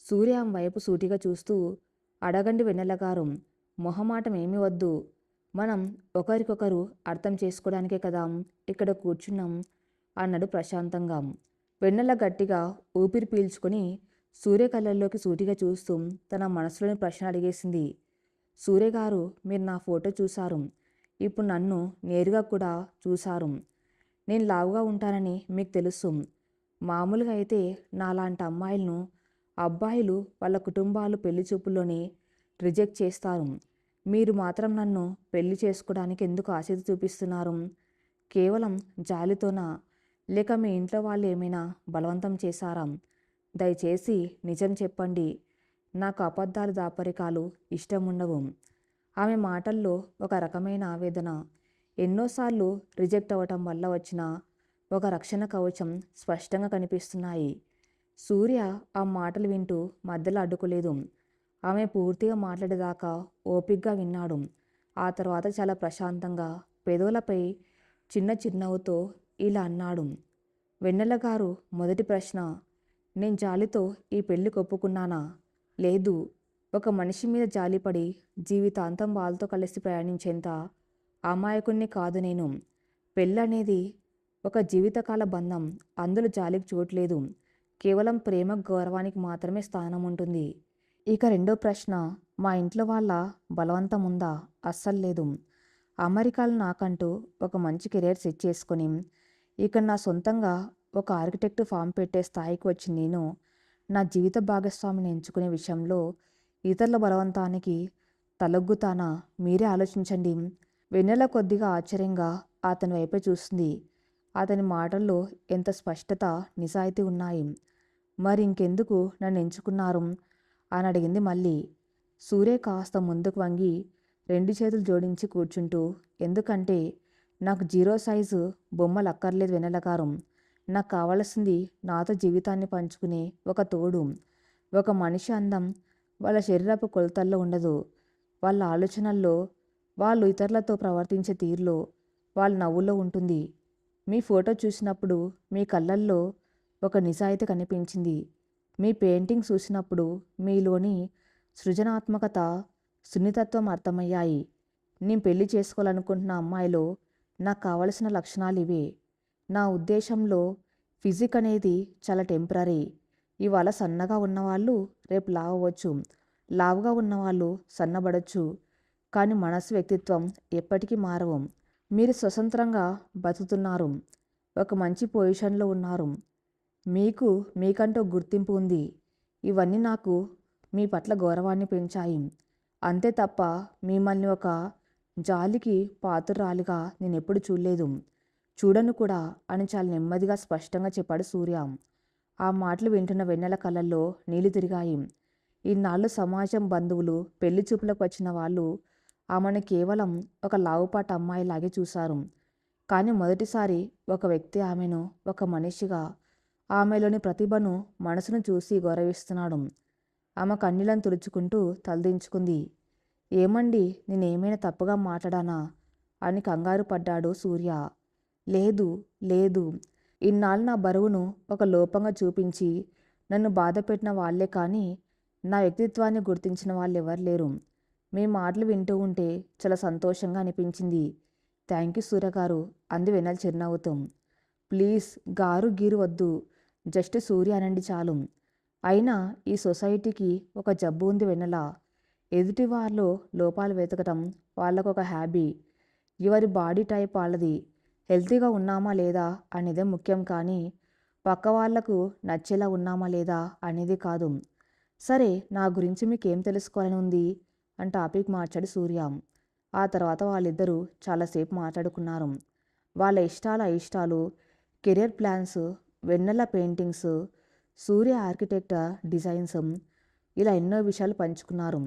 సూర్య ఆమె వైపు సూటిగా చూస్తూ, అడగండి వెన్నెల గారు, మొహమాటం ఏమీ వద్దు. మనం ఒకరికొకరు అర్థం చేసుకోవడానికే కదా ఇక్కడ కూర్చున్నాం అన్నాడు ప్రశాంతంగా. వెన్నెల గట్టిగా ఊపిరి పీల్చుకొని సూర్య కళ్ళల్లోకి సూటిగా చూస్తూ తన మనసులోని ప్రశ్న అడిగేసింది. సూర్యగారు, మీరు నా ఫోటో చూశారు. ఇప్పుడు నన్ను నేరుగా కూడా చూశారు. నేను లావుగా ఉంటానని మీకు తెలుసు. మామూలుగా అయితే నాలాంటి అమ్మాయిలను అబ్బాయిలు వాళ్ళ కుటుంబాలు పెళ్లి చూపుల్లోనే రిజెక్ట్ చేస్తారు. మీరు మాత్రం నన్ను పెళ్లి చేసుకోవడానికి ఎందుకు ఆసక్తి చూపిస్తున్నారు? కేవలం జాలితోనా, లేక మీ ఇంట్లో వాళ్ళు ఏమైనా బలవంతం చేశారా? దయచేసి నిజం చెప్పండి. నాకు అబద్ధాలు దాపరికాలు ఇష్టం ఉండవు. ఆమె మాటల్లో ఒక రకమైన ఆవేదన. ఎన్నోసార్లు రిజెక్ట్ అవ్వటం వల్ల వచ్చిన ఒక రక్షణ కవచం స్పష్టంగా కనిపిస్తున్నాయి. సూర్య ఆ మాటలు వింటూ మధ్యలో అడ్డుకోలేదు. ఆమె పూర్తిగా మాట్లాడేదాకా ఓపిగ్గా విన్నాడు. ఆ తర్వాత చాలా ప్రశాంతంగా పెదవులపై చిన్న చిరునవ్వుతో ఇలా అన్నాడు. వెన్నెల గారు, మొదటి ప్రశ్న, నేను జాలితో ఈ పెళ్లికి ఒప్పుకున్నానా? లేదు. ఒక మనిషి మీద జాలిపడి జీవితాంతం వాళ్ళతో కలిసి ప్రయాణించేంత అమాయకుణ్ణి కాదు నేను. పెళ్ళనేది ఒక జీవితకాల బంధం. అందులో జాలికి చోట్లేదు. కేవలం ప్రేమ, గౌరవానికి మాత్రమే స్థానం ఉంటుంది. ఇక రెండో ప్రశ్న, మా ఇంట్లో వాళ్ళ బలవంతం ఉందా? అస్సలు లేదు. అమెరికాలో నాకంటూ ఒక మంచి కెరీర్ సెట్ చేసుకొని, ఇక నా సొంతంగా ఒక ఆర్కిటెక్ట్ ఫామ్ పెట్టే స్థాయికి వచ్చిన నేను, నా జీవిత భాగస్వామిని ఎంచుకునే విషయంలో ఇతరుల బలవంతానికి తలొగ్గుతానా? మీరే ఆలోచించండి. వెన్నెల కొద్దిగా ఆశ్చర్యంగా అతని వైపే చూస్తుంది. అతని మాటల్లో ఎంత స్పష్టత, నిజాయితీ ఉన్నాయి. మరి ఇంకెందుకు నన్ను ఎంచుకున్నారు అని అడిగింది మళ్ళీ. సూర్య కాస్త ముందుకు వంగి 2 చేతులు జోడించి కూర్చుంటూ, ఎందుకంటే నాకు 0 సైజు బొమ్మలు అక్కర్లేదు వెన్నెల గారు. నాకు కావలసింది నాతో జీవితాన్ని పంచుకునే ఒక తోడు. ఒక మనిషి అందం వాళ్ళ శరీరపు కొలతల్లో ఉండదు. వాళ్ళ ఆలోచనల్లో, వాళ్ళు ఇతరులతో ప్రవర్తించే తీరులో, వాళ్ళ నవ్వుల్లో ఉంటుంది. మీ ఫోటో చూసినప్పుడు మీ కళ్ళల్లో ఒక నిజాయితీ కనిపించింది. మీ పెయింటింగ్ చూసినప్పుడు మీలోని సృజనాత్మకత, సున్నితత్వం అర్థమయ్యాయి. నేను పెళ్లి చేసుకోవాలనుకుంటున్న అమ్మాయిలో నాకు కావలసిన లక్షణాలు ఇవే. నా ఉద్దేశంలో ఫిజిక్ అనేది చాలా టెంపరరీ. ఇవాళ సన్నగా ఉన్నవాళ్ళు రేపు లావవచ్చు, లావుగా ఉన్నవాళ్ళు సన్నబడచ్చు. కానీ మనసు, వ్యక్తిత్వం ఎప్పటికీ మారవు. మీరు స్వతంత్రంగా బతుకుతున్నారు. ఒక మంచి పొజిషన్లో ఉన్నారు. మీకు మీకంటూ గుర్తింపు ఉంది. ఇవన్నీ నాకు మీ పట్ల గౌరవాన్ని పెంచాయి. అంతే తప్ప మిమ్మల్ని ఒక జాలికి పాత్రురాలిగా నేనెప్పుడు చూడలేదు. చూడను కూడా అని చాలా నెమ్మదిగా, స్పష్టంగా చెప్పాడు సూర్య. ఆ మాటలు వింటున్న వెన్నెల కళ్ళల్లో నీళ్లు తిరిగాయి. ఇన్నాళ్ళు సమాజం, బంధువులు, పెళ్లి చూపులకు వచ్చిన వాళ్ళు ఆమెను కేవలం ఒక లావుపాటి అమ్మాయిలాగే చూశారు. కానీ మొదటిసారి ఒక వ్యక్తి ఆమెను ఒక మనిషిగా, ఆమెలోని ప్రతిభను, మనసును చూసి గౌరవిస్తున్నాడు. ఆమె కన్నీళ్లను తుడుచుకుంటూ తలదించుకుంది. ఏమండి, నేనేమైనా తప్పుగా మాట్లాడానా అని కంగారు పడ్డాడు సూర్య. లేదు, లేదు. ఇన్నాళ్ళు నా బరువును ఒక లోపంగా చూపించి నన్ను బాధపెట్టిన వాళ్లే కానీ నా వ్యక్తిత్వాన్ని గుర్తించిన వాళ్ళు ఎవరు లేరు. మీ మాటలు వింటూ ఉంటే చాలా సంతోషంగా అనిపించింది. థ్యాంక్ యూ సూర్యగారు అంది వెన్నెల చిరునవ్వుతూ. ప్లీజ్ గారు గీరు వద్దు, జస్ట్ సూర్య అనండి చాలు. అయినా ఈ సొసైటీకి ఒక జబ్బు ఉంది వెన్నెల. ఎదుటి వారిలో లోపాలు వెతకటం వాళ్ళకొక హ్యాబీ. ఎవరి బాడీ టైప్ వాళ్ళది. హెల్తీగా ఉన్నామా లేదా అనేదే ముఖ్యం కానీ పక్క వాళ్లకు నచ్చేలా ఉన్నామా లేదా అనేది కాదు. సరే, నా గురించి మీకేం తెలుసుకోవాలని ఉంది అని టాపిక్ మార్చాడు సూర్య. ఆ తర్వాత వాళ్ళిద్దరూ చాలాసేపు మాట్లాడుకున్నారు. వాళ్ళ ఇష్టాలు, అయిష్టాలు, కెరియర్ ప్లాన్స్, వెన్నెల పెయింటింగ్స్, సూర్య ఆర్కిటెక్చర్ డిజైన్స్, ఇలా ఎన్నో విషయాలు పంచుకున్నారు.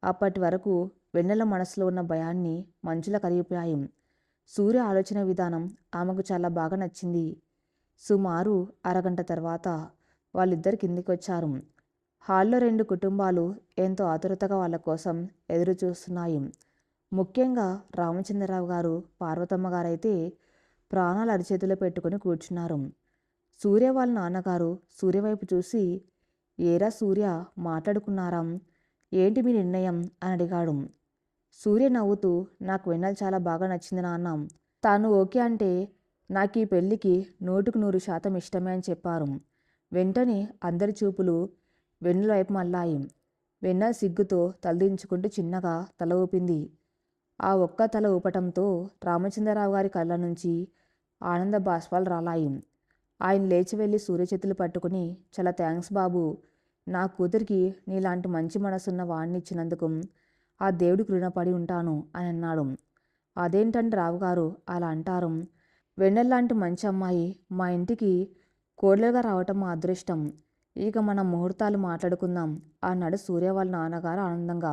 అప్పటి వరకు వెన్నెల మనసులో ఉన్న భయాన్ని మంచులా కరిగిపోయాయి. సూర్య ఆలోచన విధానం ఆమెకు చాలా బాగా నచ్చింది. సుమారు అరగంట తర్వాత వాళ్ళిద్దరు కిందికి వచ్చారు. హాల్లో 2 కుటుంబాలు ఎంతో ఆతురతగా వాళ్ళ కోసం ఎదురు చూస్తున్నాయి. ముఖ్యంగా రామచంద్రరావు గారు, పార్వతమ్మ గారైతే ప్రాణాలు అరిచేతిలో పెట్టుకుని కూర్చున్నారు. సూర్య వాళ్ళ నాన్నగారు సూర్యవైపు చూసి, ఏరా సూర్య, మాట్లాడుకున్నారా? ఏంటి మీ నిర్ణయం అని అడిగాడు. సూర్య నవ్వుతూ, నాకు వెన్నెల చాలా బాగా నచ్చింది నాన్న. తాను ఓకే అంటే నాకు ఈ పెళ్ళికి 100% ఇష్టమే అని చెప్పారు. వెంటనే అందరి చూపులు వెన్నెల వైపు మళ్ళాయి. వెన్నెల సిగ్గుతో తలదించుకుంటూ చిన్నగా తల ఊపింది. ఆ ఒక్క తల ఊపటంతో రామచంద్రరావు గారి కళ్ళ నుంచి ఆనంద బాష్పాలు రాలాయి. ఆయన లేచి వెళ్ళి సూర్య చేతులు పట్టుకుని, చాలా థ్యాంక్స్ బాబు. నా కూతురికి నీలాంటి మంచి మనసున్న వాణ్ణి ఇచ్చినందుకు ఆ దేవుడికి రుణపడి ఉంటాను అని అన్నాడు. అదేంటండి రావుగారు అలా అంటారు? వెన్నెల్లాంటి మంచి అమ్మాయి మా ఇంటికి కోడలుగా రావటం మా అదృష్టం. ఇక మనం ముహూర్తాలు మాట్లాడుకుందాం అన్నాడు సూర్య వాళ్ళ నాన్నగారు ఆనందంగా.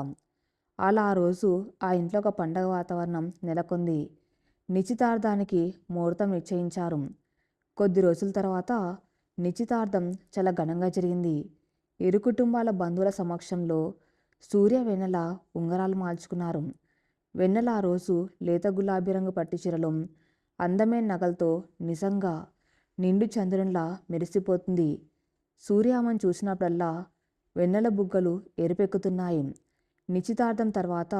అలా ఆ రోజు ఆ ఇంట్లో ఒక పండగ వాతావరణం నెలకొంది. నిశ్చితార్థానికి ముహూర్తం నిశ్చయించారు. కొద్ది రోజుల తర్వాత నిశ్చితార్థం చాలా ఘనంగా జరిగింది. ఇరు కుటుంబాల బంధువుల సమక్షంలో సూర్య, వెన్నెల ఉంగరాలు మార్చుకున్నారు. వెన్నెల ఆ రోజు లేత గులాబీ రంగు పట్టు చీరలో, అందమైన నగలతో నిజంగా నిండు చంద్రునిలా మెరిసిపోతుంది. సూర్య ఆమెను చూసినప్పుడల్లా వెన్నెల బుగ్గలు ఎరుపెక్కుతున్నాయి. నిశ్చితార్థం తర్వాత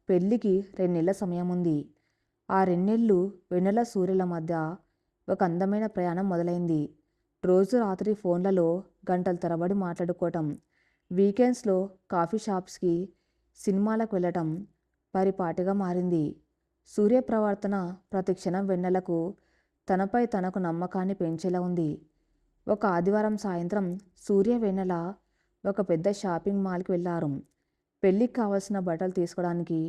పెళ్లికి 2 నెలల సమయం ఉంది. ఆ 2 నెలలు వెన్నెల, సూర్యుల మధ్య ఒక అందమైన ప్రయాణం మొదలైంది. రోజు రాత్రి ఫోన్లలో గంటల తరబడి మాట్లాడుకోవటం, వీకెండ్స్లో కాఫీ షాప్స్కి, సినిమాలకు వెళ్ళటం పరిపాటిగా మారింది. సూర్య ప్రవర్తన ప్రతి క్షణం వెన్నెలకు తనపై తనకు నమ్మకాన్ని పెంచేలా ఉంది. ఒక ఆదివారం సాయంత్రం సూర్య, వెన్నెల ఒక పెద్ద షాపింగ్ మాల్కి వెళ్ళారు. పెళ్ళికి కావలసిన బట్టలు తీసుకోవడానికి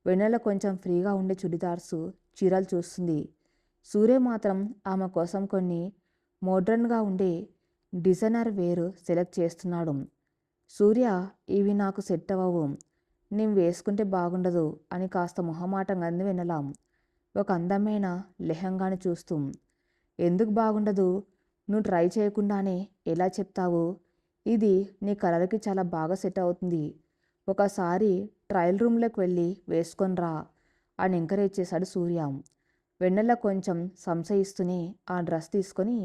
వెన్నెల కొంచెం ఫ్రీగా ఉండే చుడిదార్సు, చీరలు చూస్తుంది. సూర్య మాత్రం ఆమె కోసం కొన్ని మోడ్రన్గా ఉండే డిజైనర్ వేర్ సెలెక్ట్ చేస్తున్నాడు. సూర్య, ఇవి నాకు సెట్ అవ్వవు, నేను వేసుకుంటే బాగుండదు అని కాస్త మొహమాటంగా అంది వెన్నెల ఒక అందమైన లెహంగాని చూస్తూ. ఎందుకు బాగుండదు? నువ్వు ట్రై చేయకుండానే ఎలా చెప్తావు? ఇది నీ కలర్కి చాలా బాగా సెట్ అవుతుంది. ఒకసారి ట్రయల్ రూమ్లోకి వెళ్ళి వేసుకొని రా అని ఎంకరేజ్ చేశాడు సూర్య. వెన్నెల కొంచెం సంశయిస్తూనే ఆ డ్రెస్ తీసుకొని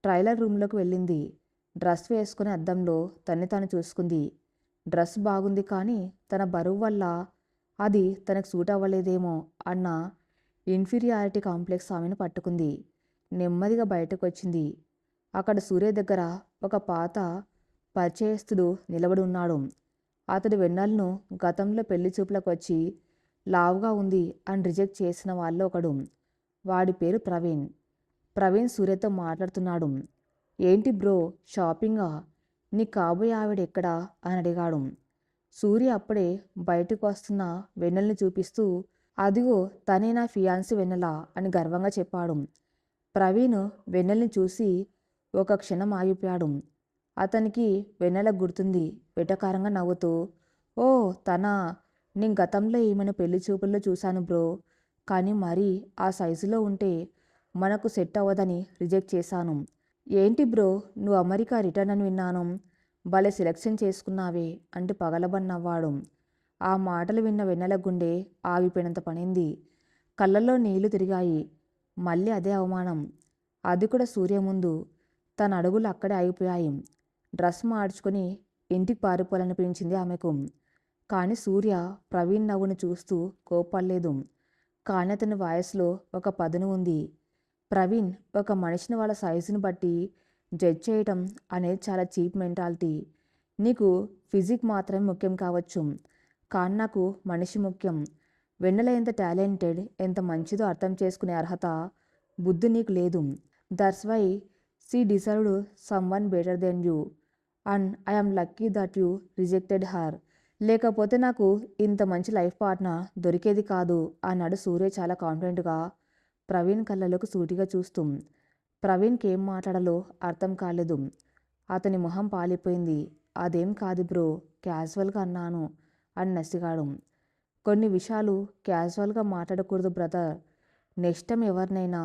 ట్రైలర్ రూమ్లోకి వెళ్ళింది. డ్రెస్ వేసుకుని అద్దంలో తన్ని తాను చూసుకుంది. డ్రెస్ బాగుంది, కానీ తన బరువు వల్ల అది తనకు సూట్ అవ్వలేదేమో అన్న ఇన్ఫీరియారిటీ కాంప్లెక్స్ ఆమెను పట్టుకుంది. నెమ్మదిగా బయటకు వచ్చింది. అక్కడ సూర్య దగ్గర ఒక పాత పరిచయస్తుడు నిలబడి ఉన్నాడు. అతడు వెన్నెలను గతంలో పెళ్లి చూపులకు వచ్చి లావుగా ఉంది అని రిజెక్ట్ చేసిన వాళ్ళు ఒకడు. వాడి పేరు ప్రవీణ్. ప్రవీణ్ సూర్యతో మాట్లాడుతున్నాడు. ఏంటి బ్రో, షాపింగా? నీ కాబోయే ఆవిడ ఎక్కడా అని అడిగాడు. సూర్య అప్పుడే బయటకు వస్తున్న వెన్నెల్ని చూపిస్తూ, అదిగో తనే నా ఫియాన్సీ వెన్నెల అని గర్వంగా చెప్పాడు. ప్రవీణ్ వెన్నెల్ని చూసి ఒక క్షణం ఆగిపోయాడు. అతనికి వెన్నెల గుర్తుంది. వెటకారంగా నవ్వుతూ, ఓ తనా, నేను గతంలో ఈమెను పెళ్లి చూపుల్లో చూశాను బ్రో, కానీ మరీ ఆ సైజులో ఉంటే మనకు సెట్ అవ్వదని రిజెక్ట్ చేశాను. ఏంటి బ్రో, నువ్వు అమెరికా రిటర్న్ అని విన్నాను, భలే సెలెక్షన్ చేసుకున్నావే అంటూ పగలబడి నవ్వాడు. ఆ మాటలు విన్న వెన్నెల గుండె ఆగిపోయినంత పనింది. కళ్ళల్లో నీళ్లు తిరిగాయి. మళ్ళీ అదే అవమానం, అది కూడా సూర్య ముందు. తన అడుగులు అక్కడే ఆగిపోయాయి. డ్రెస్ మార్చుకొని ఇంటికి పారిపోవాలనిపించింది ఆమెకు. కానీ సూర్య ప్రవీణ్ నవ్వును చూస్తూ కోప్పడలేదు. కానీ అతని వాయిస్లో ఒక పదును ఉంది. ప్రవీణ్, ఒక మనిషిని వాళ్ళ సైజుని బట్టి జడ్జ్ చేయటం అనేది చాలా చీప్ మెంటాలిటీ. నీకు ఫిజిక్ మాత్రమే ముఖ్యం కావచ్చు, కానీ నాకు మనిషి ముఖ్యం. వెన్నెల ఎంత టాలెంటెడ్, ఎంత మంచిదో అర్థం చేసుకునే అర్హత, బుద్ధి నీకు లేదు. That's why she deserved someone better then you and I'm lucky that you rejected her. లేకపోతే నాకు ఇంత మంచి లైఫ్ పార్ట్నర్ దొరికేది కాదు అన్నాడు సూర్య చాలా కాన్ఫిడెంట్గా, ప్రవీణ్ కళ్ళలోకి సూటిగా చూస్తూ. ప్రవీణ్కి ఏం మాట్లాడాలో అర్థం కాలేదు. అతని మొహం పాలిపోయింది. అదేం కాదు బ్రో, క్యాజువల్గా అన్నాను అని నసిగాడు. కొన్ని విషయాలు క్యాజువల్గా మాట్లాడకూడదు బ్రదర్. నెక్స్ట్ టైం ఎవరినైనా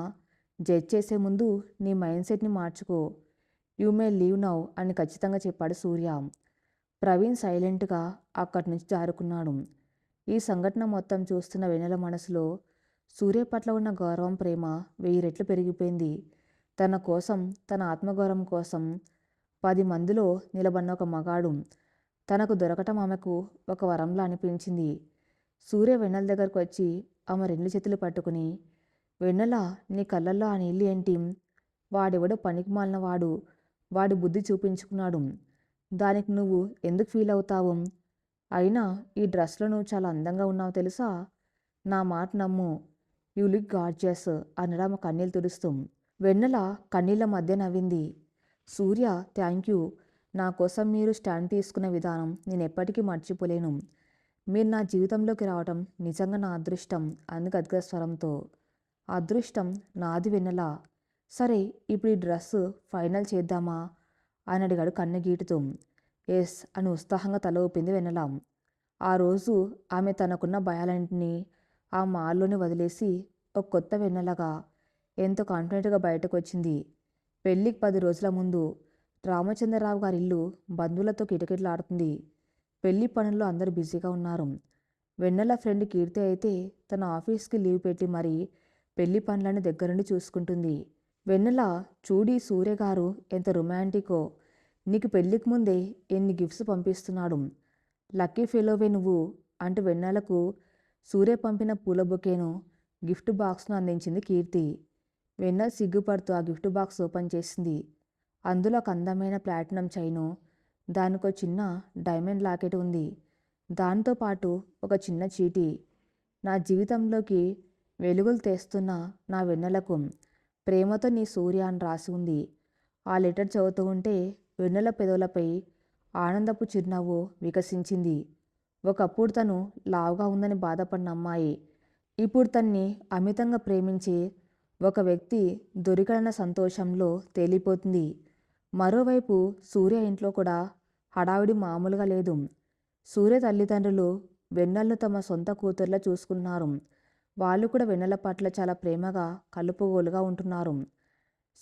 జడ్జ్ చేసే ముందు నీ మైండ్ సెట్ని మార్చుకో. యూ మే లీవ్ నౌ అని ఖచ్చితంగా చెప్పాడు సూర్య. ప్రవీణ్ సైలెంట్గా అక్కడి నుంచి జారుకున్నాడు. ఈ సంఘటన మొత్తం చూస్తున్న వెన్నెల మనసులో సూర్య పట్ల ఉన్న గౌరవం, ప్రేమ 1000 రెట్లు పెరిగిపోయింది. తన కోసం, తన ఆత్మగౌరవం కోసం 10 మందిలో నిలబడిన ఒక మగాడు తనకు దొరకటం ఆమెకు ఒక వరంలా అనిపించింది. సూర్య వెన్నెల దగ్గరకు వచ్చి ఆమె 2 చేతులు పట్టుకుని, వెన్నెల, నీ కళ్ళల్లో ఆ నీళ్ళు ఏంటి? వాడెవడో పనికి మాలినవాడు, వాడి బుద్ధి చూపించుకున్నాడు, దానికి నువ్వు ఎందుకు ఫీల్ అవుతావు? అయినా ఈ డ్రెస్లో నువ్వు చాలా అందంగా ఉన్నావు తెలుసా? నా మాట నమ్ము, యూ లుక్ గార్జియస్ అన్నాడు ఆమె కన్నీళ్ళు తుడుస్తూ. వెన్నెల కన్నీళ్ల మధ్య నవ్వింది. సూర్య, థ్యాంక్ యూ. నా కోసం మీరు స్టాండ్ తీసుకున్న విధానం నేను ఎప్పటికీ మర్చిపోలేను. మీరు నా జీవితంలోకి రావటం నిజంగా నా అదృష్టం అంది గద్గద స్వరంతో. అదృష్టం నాది వెన్నెల. సరే, ఇప్పుడు ఈ డ్రెస్సు ఫైనల్ చేద్దామా అని అడిగాడు కన్నెగీటుతూ. ఎస్ అని ఉత్సాహంగా తల ఊపింది వెన్నెల. ఆ రోజు ఆమె తనకున్న భయాలన్నింటినీ ఆ మాల్లోనే వదిలేసి ఒక కొత్త వెన్నెలగా ఎంతో కాన్ఫిడెంట్గా బయటకు వచ్చింది. పెళ్ళికి 10 రోజుల ముందు రామచంద్రరావు గారి ఇల్లు బంధువులతో కిటకిటలాడుతుంది. పెళ్లి పనుల్లో అందరూ బిజీగా ఉన్నారు. వెన్నెల ఫ్రెండ్ కీర్తి అయితే తన ఆఫీస్కి లీవ్ పెట్టి మరీ పెళ్లి పనులని దగ్గరుండి చూసుకుంటుంది. వెన్నెల, చూడి సూర్య గారు ఎంత రొమాంటికో, నీకు పెళ్ళికి ముందే ఎన్ని గిఫ్ట్స్ పంపిస్తున్నాడు, లక్కీ ఫెలోవే నువ్వు అంటూ వెన్నెలకు సూర్య పంపిన పూల బొకేను గిఫ్ట్ బాక్స్ను అందించింది కీర్తి. వెన్నెల సిగ్గుపడుతూ ఆ గిఫ్ట్ బాక్స్ ఓపెన్ చేసింది. అందులో ఒక అందమైన ప్లాటినం చైను, దానికో చిన్న డైమండ్ లాకెట్ ఉంది. దాంతో పాటు ఒక చిన్న చీటీ. నా జీవితంలోకి వెలుగులు తెస్తున్న నా వెన్నెలకు ప్రేమతో నీ సూర్య అని రాసి ఉంది. ఆ లెటర్ చదువుతూ ఉంటే వెన్నెల పెదవులపై ఆనందపు చిరునవ్వు వికసించింది. ఒకప్పుడు తను లావుగా ఉందని బాధపడిన అమ్మాయి ఇప్పుడు తన్ని అమితంగా ప్రేమించే ఒక వ్యక్తి దొరికడన్న సంతోషంలో తేలిపోతుంది. మరోవైపు సూర్య ఇంట్లో కూడా హడావిడి మామూలుగా లేదు. సూర్య తల్లిదండ్రులు వెన్నెలను తమ సొంత కూతుర్లా చూసుకున్నారు. వాళ్ళు కూడా వెన్నెల పట్ల చాలా ప్రేమగా కలుపుగోలుగా ఉంటున్నారు.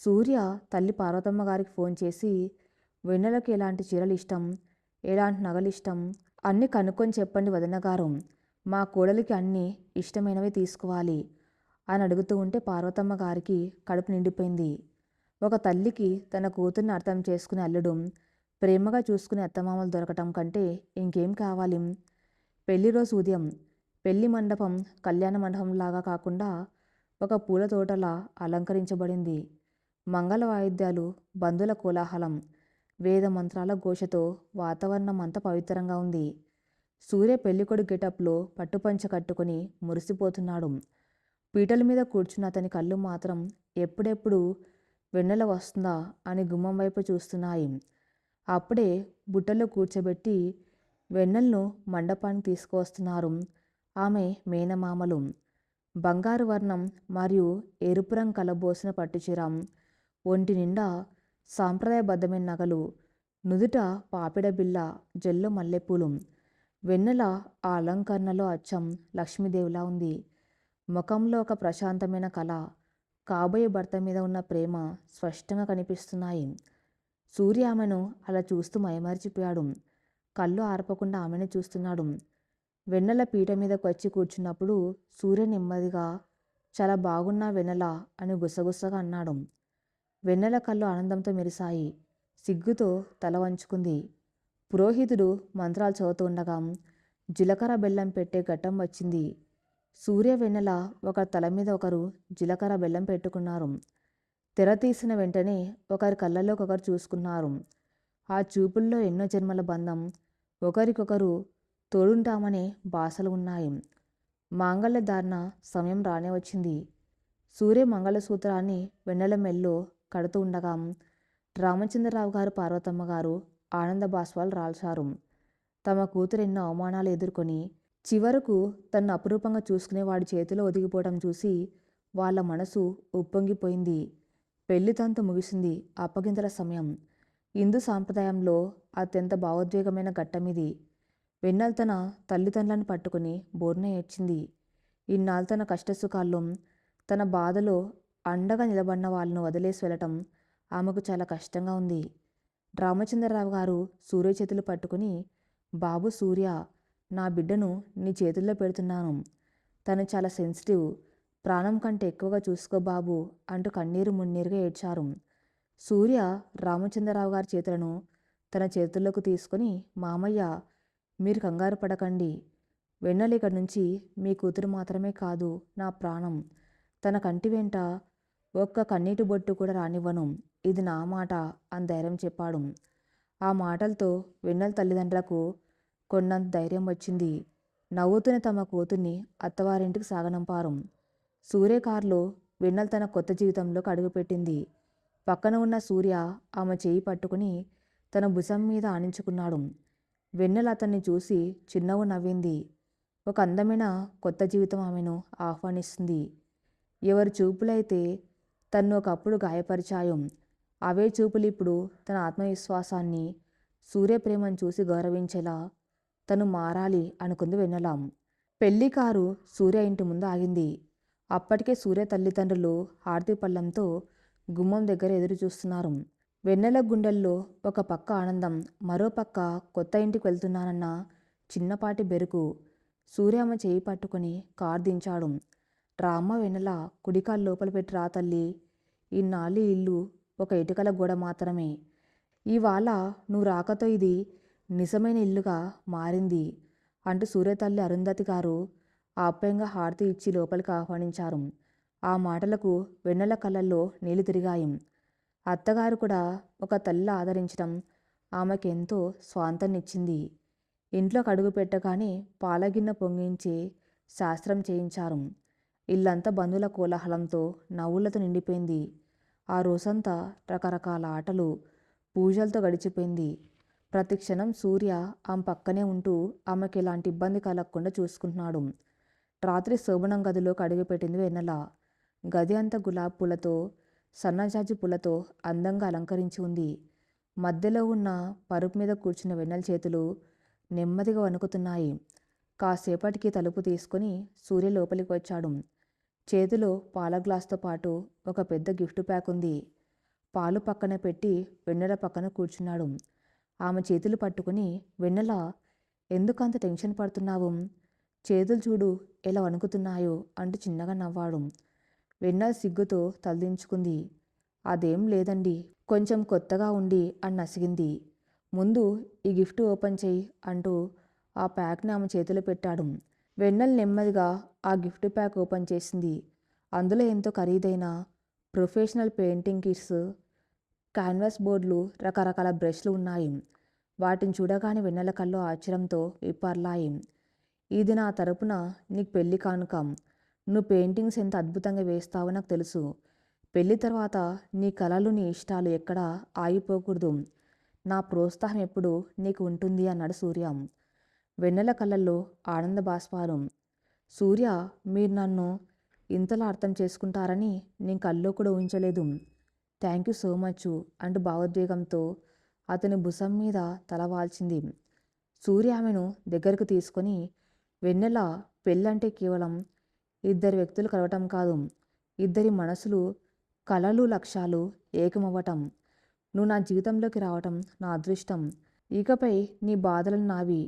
సూర్య తల్లి పార్వతమ్మ గారికి ఫోన్ చేసి వెన్నెలకు ఎలాంటి చీరలు ఇష్టం, ఎలాంటి నగలు ఇష్టం అన్నీ కనుక్కొని చెప్పండి వదినగారు. మా కోడలికి అన్నీ ఇష్టమైనవి తీసుకోవాలి అని అడుగుతూ ఉంటే పార్వతమ్మ గారికి కడుపు నిండిపోయింది. ఒక తల్లికి తన కూతుర్ని అర్థం చేసుకునే అల్లుడు, ప్రేమగా చూసుకునే అత్తమామలు దొరకటం కంటే ఇంకేం కావాలి? పెళ్లి రోజు ఉదయం పెళ్లి మండపం కళ్యాణ మండపంలాగా కాకుండా ఒక పూల తోటలా అలంకరించబడింది. మంగళ వాయిద్యాలు, బంధుల కోలాహలం, వేద మంత్రాల ఘోషతో వాతావరణం అంతా పవిత్రంగా ఉంది. సూర్య పెళ్ళికొడుకు గెటప్లో పట్టుపంచ కట్టుకుని మురిసిపోతున్నాడు. పీటల మీద కూర్చున్న అతని కళ్ళు మాత్రం ఎప్పుడెప్పుడు వెన్నెల వస్తుందా అని గుమ్మం వైపు చూస్తున్నాయి. అప్పుడే బుట్టలో కూర్చోబెట్టి వెన్నెలను మండపానికి తీసుకువస్తున్నారు ఆమె మేనమామలు. బంగారు వర్ణం మరియు ఎరుపు రంగు కలబోసిన పట్టుచీర, ఒంటి నిండా సాంప్రదాయబద్ధమైన నగలు, నుదుట పాపిడ బిళ్ళ, జెల్లో మల్లెపూలు. వెన్నెల ఆ అలంకరణలో అచ్చం లక్ష్మీదేవిలా ఉంది. ముఖంలో ఒక ప్రశాంతమైన కళ, కాబోయే భర్త మీద ఉన్న ప్రేమ స్పష్టంగా కనిపిస్తున్నాయి. సూర్య ఆమెను అలా చూస్తూ మైమరిచిపోయాడు. కళ్ళు ఆర్పకుండా ఆమెను చూస్తున్నాడు. వెన్నెల పీట మీదకు వచ్చి కూర్చున్నప్పుడు సూర్య నెమ్మదిగా చాలా బాగున్నా వెన్నెల అని గుసగుసగా అన్నాడు. వెన్నెల కళ్ళు ఆనందంతో మెరిశాయి. సిగ్గుతో తల వంచుకుంది. పురోహితుడు మంత్రాలు చదువుతుండగా జీలకర్ర బెల్లం పెట్టే ఘట్టం వచ్చింది. సూర్య వెన్నెల ఒకరి తల మీద ఒకరు జీలకర్ర బెల్లం పెట్టుకున్నారు. తెర తీసిన వెంటనే ఒకరి కళ్ళలోకి ఒకరు చూసుకున్నారు. ఆ చూపుల్లో ఎన్నో జన్మల బంధం, ఒకరికొకరు తోడుంటామనే భాషలు ఉన్నాయి. మాంగళ్య ధారణ సమయం రానే వచ్చింది. సూర్య మంగళసూత్రాన్ని వెన్నెల మెల్లో కడుతూ ఉండగా రామచంద్రరావు గారు, పార్వతమ్మ గారు ఆనంద బాష్పాలు రాల్చారు. తమ కూతురు ఎన్నో అవమానాలు ఎదుర్కొని చివరకు తన్ను అపురూపంగా చూసుకునే వాడి చేతిలో ఒదిగిపోవడం చూసి వాళ్ళ మనసు ఉప్పొంగిపోయింది. పెళ్లి తంతు ముగిసింది. అప్పగింతల సమయం. హిందూ సాంప్రదాయంలో అత్యంత భావోద్వేగమైన ఘట్టమిది. వెన్నెల తన తల్లిదండ్రులను పట్టుకుని బోర్న ఏడ్చింది. ఇన్నాళ్ళు తన కష్టసుఖాల్లో, తన బాధలో అండగా నిలబడిన వాళ్ళను వదిలేసి వెళ్ళటం ఆమెకు చాలా కష్టంగా ఉంది. రామచంద్రరావు గారు సూర్య చేతులు పట్టుకుని, బాబు సూర్య, నా బిడ్డను నీ చేతుల్లో పెడుతున్నాను. తను చాలా సెన్సిటివ్. ప్రాణం కంటే ఎక్కువగా చూసుకో బాబు అంటూ కన్నీరు మున్నీరుగా ఏడ్చారు. సూర్య రామచంద్రరావు గారి చేతులను తన చేతుల్లోకి తీసుకొని, మామయ్య, మీరు కంగారు పడకండి. వెన్నెల ఇక్కడి నుంచి మీ కూతురు మాత్రమే కాదు, నా ప్రాణం. తన కంటి వెంట ఒక్క కన్నీటి బొట్టు కూడా రానివ్వను. ఇది నా మాట అని ధైర్యం చెప్పాడు. ఆ మాటలతో వెన్నెల తల్లిదండ్రులకు కొన్నంత ధైర్యం వచ్చింది. నవ్వుతూనే తమ కూతుర్ని అత్తవారింటికి సాగనంపారు. సూర్య కారులో వెన్నెల తన కొత్త జీవితంలోకి అడుగుపెట్టింది. పక్కన ఉన్న సూర్య ఆమె చేయి పట్టుకుని తన భుజం మీద ఆనించుకున్నాడు. వెన్నెల అతన్ని చూసి చిరునవ్వు నవ్వింది. ఒక అందమైన కొత్త జీవితం ఆమెను ఆహ్వానిస్తుంది. ఎవరి చూపులైతే తన్ను ఒకప్పుడు గాయపరిచాయో అవే చూపులు ఇప్పుడు తన ఆత్మవిశ్వాసాన్ని, సూర్య ప్రేమను చూసి గౌరవించేలా తను మారాలి అనుకుంది వెన్నెల. పెళ్లి కారు సూర్య ఇంటి ముందు ఆగింది. అప్పటికే సూర్య తల్లిదండ్రులు హారతి పళ్ళంతో గుమ్మం దగ్గర ఎదురు చూస్తున్నారు. వెన్నెల గుండెల్లో ఒక పక్క ఆనందం, మరో పక్క కొత్త ఇంటికి వెళ్తున్నానన్న చిన్నపాటి బెరుకు. సూర్య ఆమె చేయి పట్టుకుని కారు దించాడు. రామ్మ వెన్నెల, కుడికాలు లోపల పెట్టి రా తల్లి. ఇన్నాళ్ళు ఇల్లు ఒక ఇటుకల గోడ మాత్రమే. ఇవాళ నువ్వు రాకతో ఇది నిజమైన ఇల్లుగా మారింది అంటూ సూర్య తల్లి అరుంధతి గారు ఆప్యాయంగా హారతి ఇచ్చి లోపలికి ఆహ్వానించారు. ఆ మాటలకు వెన్నెల కళ్ళల్లో నీళ్లు తిరిగాయి. అత్తగారు కూడా ఒక తల్లి ఆదరించడం, ఆమెకెంతో స్వాంతనిచ్చింది. ఇంట్లోకి అడుగు పెట్టగానే పాలగిన్నె పొంగించి శాస్త్రం చేయించారు. ఇల్లంతా బంధువుల కోలాహలంతో నవ్వులతో నిండిపోయింది. ఆ రోజంతా రకరకాల ఆటలు, పూజలతో గడిచిపోయింది. ప్రతి క్షణం సూర్య ఆమె పక్కనే ఉంటూ ఆమెకి ఎలాంటి ఇబ్బంది కలగకుండా చూసుకుంటున్నాడు. రాత్రి శోభనం గదిలోకి అడుగుపెట్టింది వెన్నెల. గది అంతా గులాబీ పూలతో, సన్నజాజి పూలతో అందంగా అలంకరించి ఉంది. మధ్యలో ఉన్న పరుపు మీద కూర్చున్న వెన్నెల చేతులు నెమ్మదిగా వణుకుతున్నాయి. కాసేపటికి తలుపు తీసుకుని సూర్య లోపలికి వచ్చాడు. చేతిలో పాల గ్లాసుతో పాటు ఒక పెద్ద గిఫ్ట్ ప్యాక్ ఉంది. పాలు పక్కన పెట్టి వెన్నెల పక్కన కూర్చున్నాడు. ఆమె చేతులు పట్టుకుని, వెన్నెల, ఎందుకంత టెన్షన్ పడుతున్నావు? చేతులు చూడు ఎలా వణుకుతున్నాయో అంటూ చిన్నగా నవ్వాడు. వెన్నెల సిగ్గుతో తలదించుకుంది. అదేం లేదండి, కొంచెం కొత్తగా ఉండి అని నసిగింది. ముందు ఈ గిఫ్ట్ ఓపెన్ చేయి అంటూ ఆ ప్యాక్ని ఆమె చేతిలో పెట్టాడు. వెన్నెల నెమ్మదిగా ఆ గిఫ్ట్ ప్యాక్ ఓపెన్ చేసింది. అందులో ఎంతో ఖరీదైన ప్రొఫెషనల్ పెయింటింగ్ కిట్స్, క్యాన్వాస్ బోర్డులు, రకరకాల బ్రష్లు ఉన్నాయి. వాటిని చూడగానే వెన్నెల కళ్ళు ఆశ్చర్యంతో విప్పార్లాయి. ఇది నా తరపున నీకు పెళ్లి కానుక. నువ్వు పెయింటింగ్స్ ఎంత అద్భుతంగా వేస్తావో నాకు తెలుసు. పెళ్లి తర్వాత నీ కలలు, నీ ఇష్టాలు ఎక్కడా ఆగిపోకూడదు. నా ప్రోత్సాహం ఎప్పుడు నీకు ఉంటుంది అన్నాడు సూర్య. వెన్నెల కళ్ళల్లో ఆనంద బాష్పాలు. సూర్య, మీరు నన్ను ఇంతలా అర్థం చేసుకుంటారని నేను కల్లో కూడా ఊహించలేదు. థ్యాంక్ యూ సో మచ్ అంటూ భావోద్వేగంతో అతని భుజం మీద తల వాల్చింది. సూర్య ఆమెను దగ్గరకు తీసుకొని, వెన్నెల, పెళ్ళంటే కేవలం ఇద్దరు వ్యక్తులు కలవటం కాదు, ఇద్దరి మనసులు, కలలు, లక్ష్యాలు ఏకమవ్వటం. నువ్వు నా జీవితంలోకి రావటం నా అదృష్టం. ఇకపై నీ బాధలను నావి,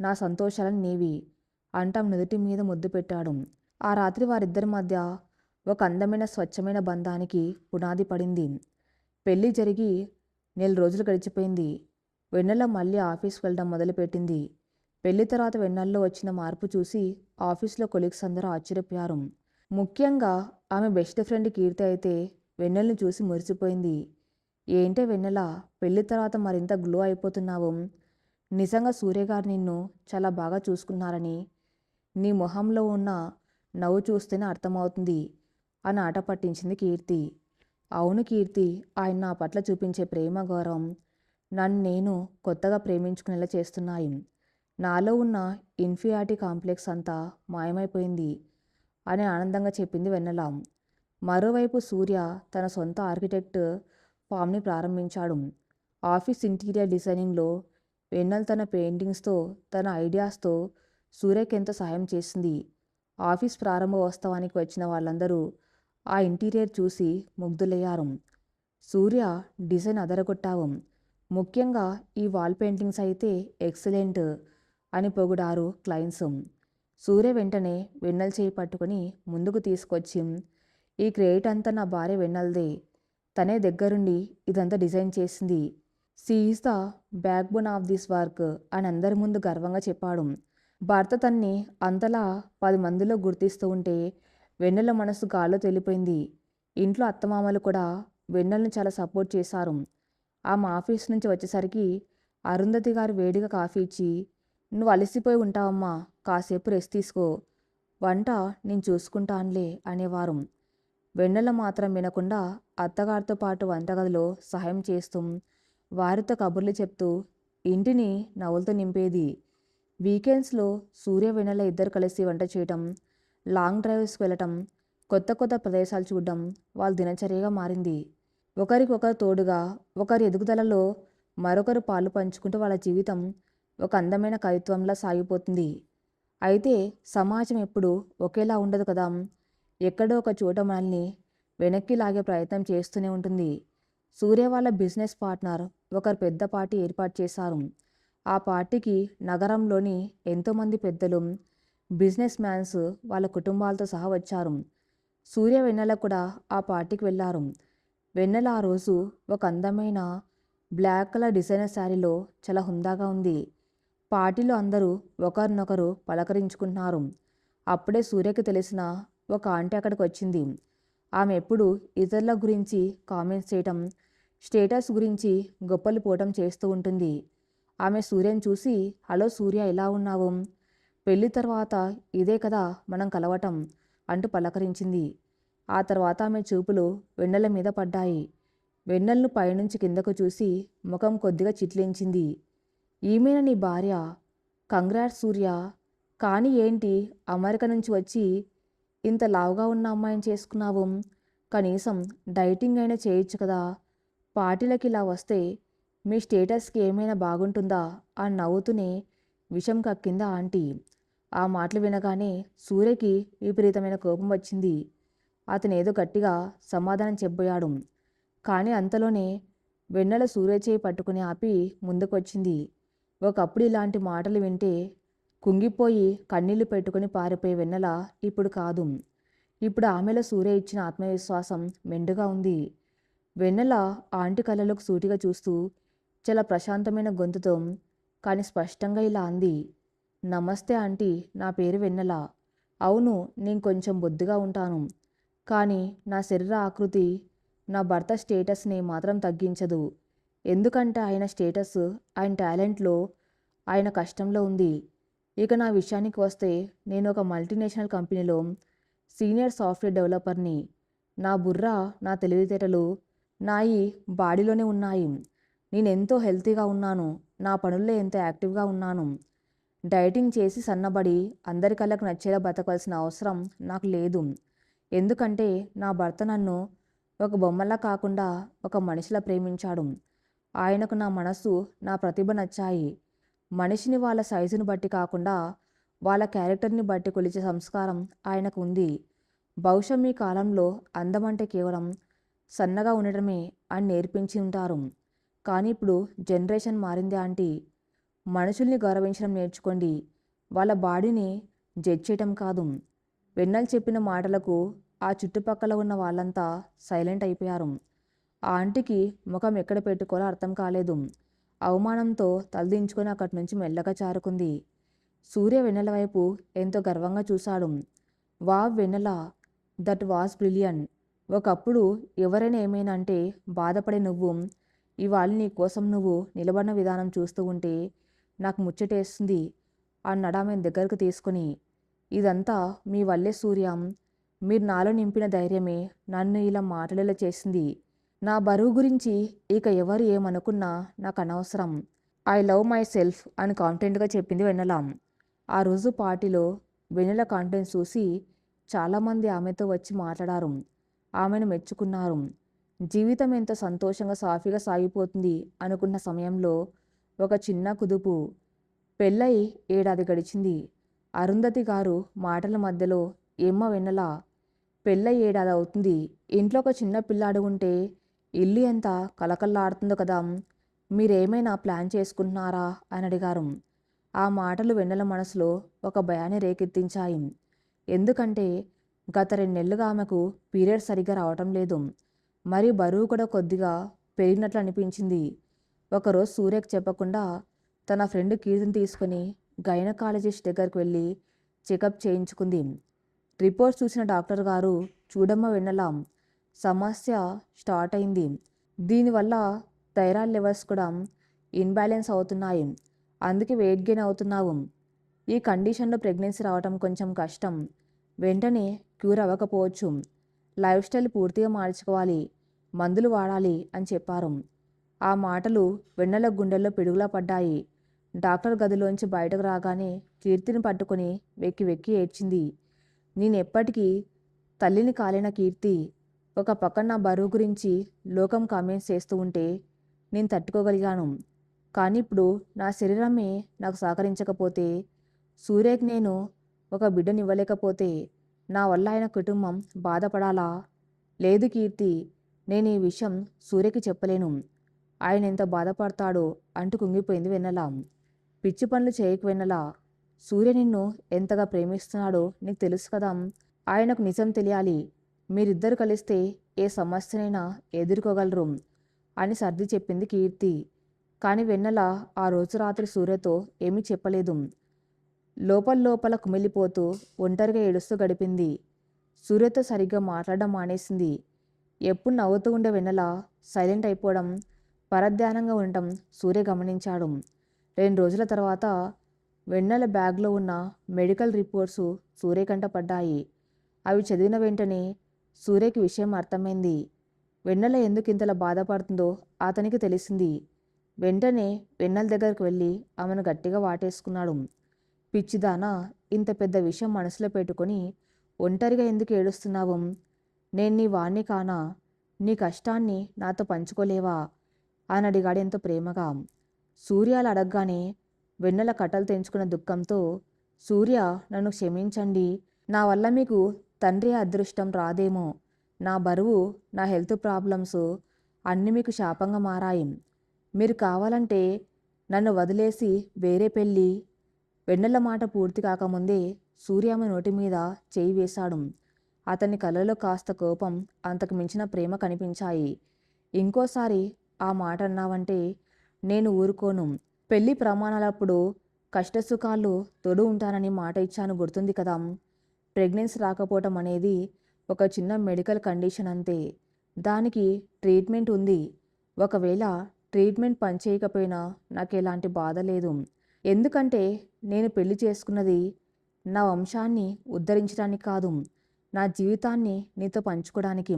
నా సంతోషాలను నీవి అంటాం నుదుటి మీద ముద్దు పెట్టాడు. ఆ రాత్రి వారిద్దరి మధ్య ఒక అందమైన స్వచ్ఛమైన బంధానికి పునాది పడింది. పెళ్లి జరిగి 4 రోజులు గడిచిపోయింది. వెన్నెల మళ్ళీ ఆఫీస్కి వెళ్ళడం మొదలుపెట్టింది. పెళ్లి తర్వాత వెన్నెలలో వచ్చిన మార్పు చూసి ఆఫీస్లో కొలీగ్స్ అందరూ ఆశ్చర్యపోయారు. ముఖ్యంగా ఆమె బెస్ట్ ఫ్రెండ్ కీర్తి అయితే వెన్నెలను చూసి మురిసిపోయింది. ఏంటే వెన్నెల, పెళ్లి తర్వాత మరింత గ్లో అయిపోతున్నావు. నిజంగా సూర్యగారు నిన్ను చాలా బాగా చూసుకున్నారని నీ మొహంలో ఉన్న నవ్వు చూస్తేనే అర్థమవుతుంది అని ఆట పట్టించింది కీర్తి. అవును కీర్తి, ఆయన నా పట్ల చూపించే ప్రేమ, గౌరవం నన్ను నేను కొత్తగా ప్రేమించుకునేలా చేస్తున్నాయి. నాలో ఉన్న ఇన్ఫీరియారిటీ కాంప్లెక్స్ అంతా మాయమైపోయింది అని ఆనందంగా చెప్పింది వెన్నెల. మరోవైపు సూర్య తన సొంత ఆర్కిటెక్ట్ ఫామ్ని ప్రారంభించాడు. ఆఫీస్ ఇంటీరియర్ డిజైనింగ్లో వెన్నెల తన పెయింటింగ్స్తో, తన ఐడియాస్తో సూర్యకి ఎంతో సహాయం చేసింది. ఆఫీస్ ప్రారంభోత్సవానికి వచ్చిన వాళ్ళందరూ ఆ ఇంటీరియర్ చూసి ముగ్ధులయ్యారు. సూర్య, డిజైన్ అదరగొట్టావు, ముఖ్యంగా ఈ వాల్ పెయింటింగ్స్ అయితే ఎక్సలెంట్ అని పొగిడారు క్లయింట్స్. సూర్య వెంటనే వెన్నెల చేయి పట్టుకొని ముందుకు తీసుకొచ్చి, ఈ క్రెడిట్ అంతా నా భార్య వెన్నెలదే, తనే దగ్గరుండి ఇదంతా డిజైన్ చేసింది. She is the back bone of this work అని అందరి ముందు గర్వంగా చెప్పాడు. భర్త తన్ని అంతలా 10 మందిలో గుర్తిస్తూ ఉంటే వెన్నెల మనసు గాల్లో తెలిపోయింది. ఇంట్లో అత్తమామలు కూడా వెన్నెలను చాలా సపోర్ట్ చేశారు. ఆమె ఆఫీస్ నుంచి వచ్చేసరికి అరుంధతి గారు వేడిగా కాఫీ ఇచ్చి, నువ్వు అలసిపోయి ఉంటావమ్మా, కాసేపు రెస్ట్ తీసుకో, వంట నేను చూసుకుంటానులే అనేవారు. వెన్నెల మాత్రం వినకుండా అత్తగారితో పాటు వంటగదిలో సహాయం చేస్తూ, వారితో కబుర్లు చెప్తూ ఇంటిని నవ్వులతో నింపేది. వీకెండ్స్లో సూర్య, వెన్నెల ఇద్దరు కలిసి వంట చేయటం, లాంగ్ డ్రైవ్స్కి వెళ్ళటం, కొత్త కొత్త ప్రదేశాలు చూడడం వాళ్ళ దినచర్యగా మారింది. ఒకరికొకరు తోడుగా, ఒకరి ఎదుగుదలలో మరొకరు పాలు పంచుకుంటూ వాళ్ళ జీవితం ఒక అందమైన కవిత్వంలా సాగిపోతుంది. అయితే సమాజం ఎప్పుడు ఒకేలా ఉండదు కదా. ఎక్కడో ఒక చోట మనల్ని వెనక్కి లాగే ప్రయత్నం చేస్తూనే ఉంటుంది. సూర్య వాళ్ళ బిజినెస్ పార్ట్నర్ ఒకరు పెద్ద పార్టీ ఏర్పాటు చేశారు. ఆ పార్టీకి నగరంలోని ఎంతోమంది పెద్దలు, బిజినెస్ మ్యాన్స్ వాళ్ళ కుటుంబాలతో సహా వచ్చారు. సూర్య, వెన్నెల కూడా ఆ పార్టీకి వెళ్ళారు. వెన్నెల ఆ రోజు ఒక అందమైన బ్లాక్ కలర్ డిజైనర్ శారీలో చాలా హుందాగా ఉంది. పార్టీలో అందరూ ఒకరినొకరు పలకరించుకుంటున్నారు. అప్పుడే సూర్యకి తెలిసిన ఒక ఆంటీ అక్కడికి వచ్చింది. ఆమె ఎప్పుడు ఇతరుల గురించి కామెంట్స్ చేయటం, స్టేటస్ గురించి గొప్పలు పోవటం చేస్తూ ఉంటుంది. ఆమె సూర్యని చూసి, హలో సూర్య, ఎలా ఉన్నావు? పెళ్లి తర్వాత ఇదే కదా మనం కలవటం అంటూ పలకరించింది. ఆ తర్వాత ఆమె చూపులు వెన్నెల మీద పడ్డాయి. వెన్నెలను పైనుంచి కిందకు చూసి ముఖం కొద్దిగా చిట్లించింది. ఈమెన నీ భార్య? కంగ్రాట్స్ సూర్య. కానీ ఏంటి అమెరికా నుంచి వచ్చి ఇంత లావుగా ఉన్న అమ్మాయిని చేసుకున్నావు? కనీసం డైటింగ్ అయినా చేయొచ్చు కదా. పార్టీలకి ఇలా వస్తే మీ స్టేటస్కి ఏమైనా బాగుంటుందా అని నవ్వుతూనే విషం కక్కింది ఆంటీ. ఆ మాటలు వినగానే సూర్యకి విపరీతమైన కోపం వచ్చింది. అతనేదో గట్టిగా సమాధానం చెప్పబోయాడు. కానీ అంతలోనే వెన్నెల సూర్య చేయి పట్టుకుని ఆపి ముందుకొచ్చింది. ఒకప్పుడు ఇలాంటి మాటలు వింటే కుంగిపోయి కన్నీళ్లు పెట్టుకుని పారిపోయే వెన్నెల ఇప్పుడు కాదు. ఇప్పుడు ఆమెలో సూర్య ఇచ్చిన ఆత్మవిశ్వాసం మెండుగా ఉంది. వెన్నెల ఆంటీ కళ్ళలోకి సూటిగా చూస్తూ చాలా ప్రశాంతమైన గొంతుతో కానీ స్పష్టంగా ఇలా అంది. నమస్తే ఆంటీ, నా పేరు వెన్నెల. అవును, నేను కొంచెం బొద్దుగా ఉంటాను. కానీ నా శరీర ఆకృతి నా భర్త స్టేటస్ని మాత్రం తగ్గించదు. ఎందుకంటే ఆయన స్టేటస్ ఆయన టాలెంట్లో, ఆయన కష్టంలో ఉంది. ఇక నా విషయానికి వస్తే నేను ఒక మల్టీనేషనల్ కంపెనీలో సీనియర్ సాఫ్ట్వేర్ డెవలపర్ని. నా బుర్ర, నా తెలివితేటలు నా ఈ బాడీలోనే ఉన్నాయి. నేనెంతో హెల్తీగా ఉన్నాను. నా పనుల్లో ఎంతో యాక్టివ్గా ఉన్నాను. డైటింగ్ చేసి సన్నబడి అందరి కళ్ళకు నచ్చేలా బతకవలసిన అవసరం నాకు లేదు. ఎందుకంటే నా భర్త నన్ను ఒక బొమ్మలా కాకుండా ఒక మనిషిలా ప్రేమించాడు. ఆయనకు నా మనసు, నా ప్రతిభ నచ్చాయి. మనిషిని వాళ్ళ సైజును బట్టి కాకుండా వాళ్ళ క్యారెక్టర్ని బట్టి కొలిచే సంస్కారం ఆయనకు ఉంది. బహుశా మీ కాలంలో అందం అంటే కేవలం సన్నగా ఉండటమే అని నేర్పించి ఉంటారు. కానీ ఇప్పుడు జనరేషన్ మారింది ఆంటీ. మనుషుల్ని గౌరవించడం నేర్చుకోండి, వాళ్ళ బాడీని జడ్జ్ చేయటం కాదు. వెన్నెల చెప్పిన మాటలకు ఆ చుట్టుపక్కల ఉన్న వాళ్ళంతా సైలెంట్ అయిపోయారు. ఆ ఆంటీకి ముఖం ఎక్కడ పెట్టుకోవాలో అర్థం కాలేదు. అవమానంతో తలదించుకొని అక్కడి నుంచి మెల్లగా జారుకుంది. సూర్య వెన్నెల వైపు ఎంతో గర్వంగా చూశాడు. Wow Vennela, that was brilliant. ఒకప్పుడు ఎవరైనా ఏమైనా అంటే బాధపడే నువ్వు ఇవాళ నీ కోసం నువ్వు నిలబడిన విధానం చూస్తూ ఉంటే నాకు ముచ్చటేస్తుంది అన్నాడు ఆమె దగ్గరకు తీసుకుని. ఇదంతా మీ వల్లే సూర్య. మీరు నాలో నింపిన ధైర్యమే నన్ను ఇలా మాట్లాడేలా చేసింది. నా బరువు గురించి ఇక ఎవరు ఏమనుకున్నా నాకు అనవసరం. ఐ లవ్ మై సెల్ఫ్ అని కాన్ఫిడెంట్గా చెప్పింది వెన్నెల. ఆ రోజు పార్టీలో వెన్నెల కాన్ఫిడెన్స్ చూసి చాలామంది ఆమెతో వచ్చి మాట్లాడారు. ఆమెను మెచ్చుకున్నారు. జీవితం ఎంత సంతోషంగా సాఫీగా సాగిపోతుంది అనుకున్న సమయంలో ఒక చిన్న కుదుపు. పెళ్ళై 7 ఏడాది గడిచింది. అరుంధతి గారు మాటల మధ్యలో, ఏమ్మ వెన్నెల, పెళ్ళై 7 ఏడాది అవుతుంది. ఇంట్లో ఒక చిన్న పిల్లాడు ఉంటే ఇల్లు ఎంత కలకల్లాడుతుందో కదా. మీరేమైనా ప్లాన్ చేసుకుంటున్నారా అని అడిగారు. ఆ మాటలు వెన్నెల మనసులో ఒక భయాన్ని రేకెత్తించాయి. ఎందుకంటే గత 2 నెలలుగా ఆమెకు పీరియడ్ సరిగ్గా రావటం లేదు. మరి బరువు కూడా కొద్దిగా పెరిగినట్లు అనిపించింది. ఒకరోజు సూర్యకు చెప్పకుండా తన ఫ్రెండ్ కీర్తిని తీసుకుని గైనకాలజిస్ట్ దగ్గరికి వెళ్ళి చెకప్ చేయించుకుంది. రిపోర్ట్స్ చూసిన డాక్టర్ గారు, చూడమ్మ వెన్నెల, సమస్య స్టార్ట్ అయింది. దీనివల్ల థైరాయిడ్ లెవెల్స్ కూడా ఇన్బ్యాలెన్స్ అవుతున్నాయి. అందుకే వెయిట్ గెయిన్ అవుతున్నావు. ఈ కండిషన్లో ప్రెగ్నెన్సీ రావటం కొంచెం కష్టం. వెంటనే క్యూర్ అవ్వకపోవచ్చు. లైఫ్ స్టైల్ పూర్తిగా మార్చుకోవాలి, మందులు వాడాలి అని చెప్పారు. ఆ మాటలు వెన్నెల గుండెల్లో పిడుగులా పడ్డాయి. డాక్టర్ గదిలోంచి బయటకు రాగానే కీర్తిని పట్టుకుని వెక్కి వెక్కి ఏడ్చింది. నేనెప్పటికీ తల్లిని కాలేన కీర్తి. ఒక పక్కన నా బరువు గురించి లోకం కామెంట్స్ చేస్తూ ఉంటే నేను తట్టుకోగలిగాను. కానీ ఇప్పుడు నా శరీరమే నాకు సహకరించకపోతే, సూర్యకి నేను ఒక బిడ్డనివ్వలేకపోతే నా వల్ల ఆయన కుటుంబం బాధపడాలా? లేదు కీర్తి, నేను ఈ విషయం సూర్యకి చెప్పలేను. ఆయన ఎంత బాధపడతాడో అంటూ కుంగిపోయింది వెన్నెల. పిచ్చి పనులు చేయకు వెన్నెల. సూర్య నిన్ను ఎంతగా ప్రేమిస్తున్నాడో నీకు తెలుసు కదా. ఆయనకు నిజం తెలియాలి. మీరిద్దరు కలిస్తే ఏ సమస్యనైనా ఎదుర్కోగలరు అని సర్ది చెప్పింది కీర్తి. కానీ వెన్నెల ఆ రోజు రాత్రి సూర్యతో ఏమీ చెప్పలేదు. లోపల కుమిలిపోతూ ఒంటరిగా ఏడుస్తూ గడిపింది. సూర్యతో సరిగ్గా మాట్లాడడం మానేసింది. ఎప్పుడు నవ్వుతూ ఉండే వెన్నెల సైలెంట్ అయిపోవడం, పరధ్యానంగా ఉండటం సూర్య గమనించాడు. 2 రోజుల తర్వాత వెన్నెల బ్యాగ్లో ఉన్న మెడికల్ రిపోర్ట్సు సూర్య కంట పడ్డాయి. అవి చదివిన వెంటనే సూర్యకి విషయం అర్థమైంది. వెన్నెల ఎందుకు ఇంతలా బాధపడుతుందో అతనికి తెలిసింది. వెంటనే వెన్నెల దగ్గరకు వెళ్ళి ఆమెను గట్టిగా వాటేసుకున్నాడు. పిచ్చిదానా, ఇంత పెద్ద విషయం మనసులో పెట్టుకొని ఒంటరిగా ఎందుకు ఏడుస్తున్నావు? నేను నీ వాణ్ణి కానా? నీ కష్టాన్ని నాతో పంచుకోలేవా అని అడిగాడు ఎంతో ప్రేమగా. సూర్య అలా అడగగానే వెన్నెల కట్టలు తెంచుకున్న దుఃఖంతో, సూర్య, నన్ను క్షమించండి. నా వల్ల మీకు తండ్రి అదృష్టం రాదేమో. నా బరువు, నా హెల్త్ ప్రాబ్లమ్స్ అన్నీ మీకు శాపంగా మారాయి. మీరు కావాలంటే నన్ను వదిలేసి వేరే పెళ్ళి. వెన్నెల మాట పూర్తి కాకముందే సూర్య ఆమె నోటి మీద చేయి వేశాడు. అతని కళ్ళలో కాస్త కోపం, అంతకు మించిన ప్రేమ కనిపించాయి. ఇంకోసారి ఆ మాట అన్నావంటే నేను ఊరుకోను. పెళ్లి ప్రమాణాలప్పుడు కష్టసుఖాలు తోడు ఉంటానని మాట ఇచ్చాను, గుర్తుంది కదా. ప్రెగ్నెన్సీ రాకపోవటం అనేది ఒక చిన్న మెడికల్ కండిషన్ అంతే. దానికి ట్రీట్మెంట్ ఉంది. ఒకవేళ ట్రీట్మెంట్ పనిచేయకపోయినా నాకు ఎలాంటి బాధ లేదు. ఎందుకంటే నేను పెళ్లి చేసుకున్నది నా వంశాన్ని ఉద్ధరించడానికి కాదు, నా జీవితాన్ని నీతో పంచుకోవడానికి.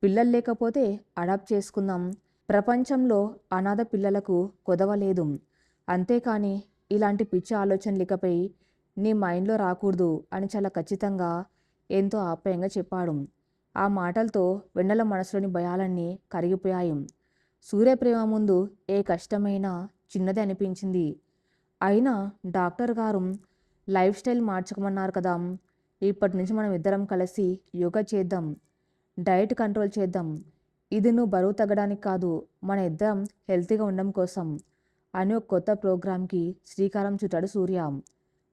పిల్లలు లేకపోతే అడాప్ట్ చేసుకుందాం. ప్రపంచంలో అనాథ పిల్లలకు కొదవలేదు. అంతేకాని ఇలాంటి పిచ్చి ఆలోచనలు ఇకపై నీ మైండ్లో రాకూడదు అని చాలా ఖచ్చితంగా, ఎంతో ఆప్యాయంగా చెప్పాడు. ఆ మాటలతో వెన్నెల మనసులోని భయాలన్నీ కరిగిపోయాయి. సూర్య ప్రేమ ముందు ఏ కష్టమైనా చిన్నదే అనిపించింది. అయినా డాక్టర్ గారు లైఫ్ స్టైల్ మార్చుకోమన్నారు కదా. ఇప్పటి నుంచి మనం ఇద్దరం కలిసి యోగా చేద్దాం, డైట్ కంట్రోల్ చేద్దాం. ఇది నువ్వు బరువు తగ్గడానికి కాదు, మన ఇద్దరం హెల్తీగా ఉండడం కోసం అని ఒక కొత్త ప్రోగ్రాంకి శ్రీకారం చుట్టాడు సూర్య.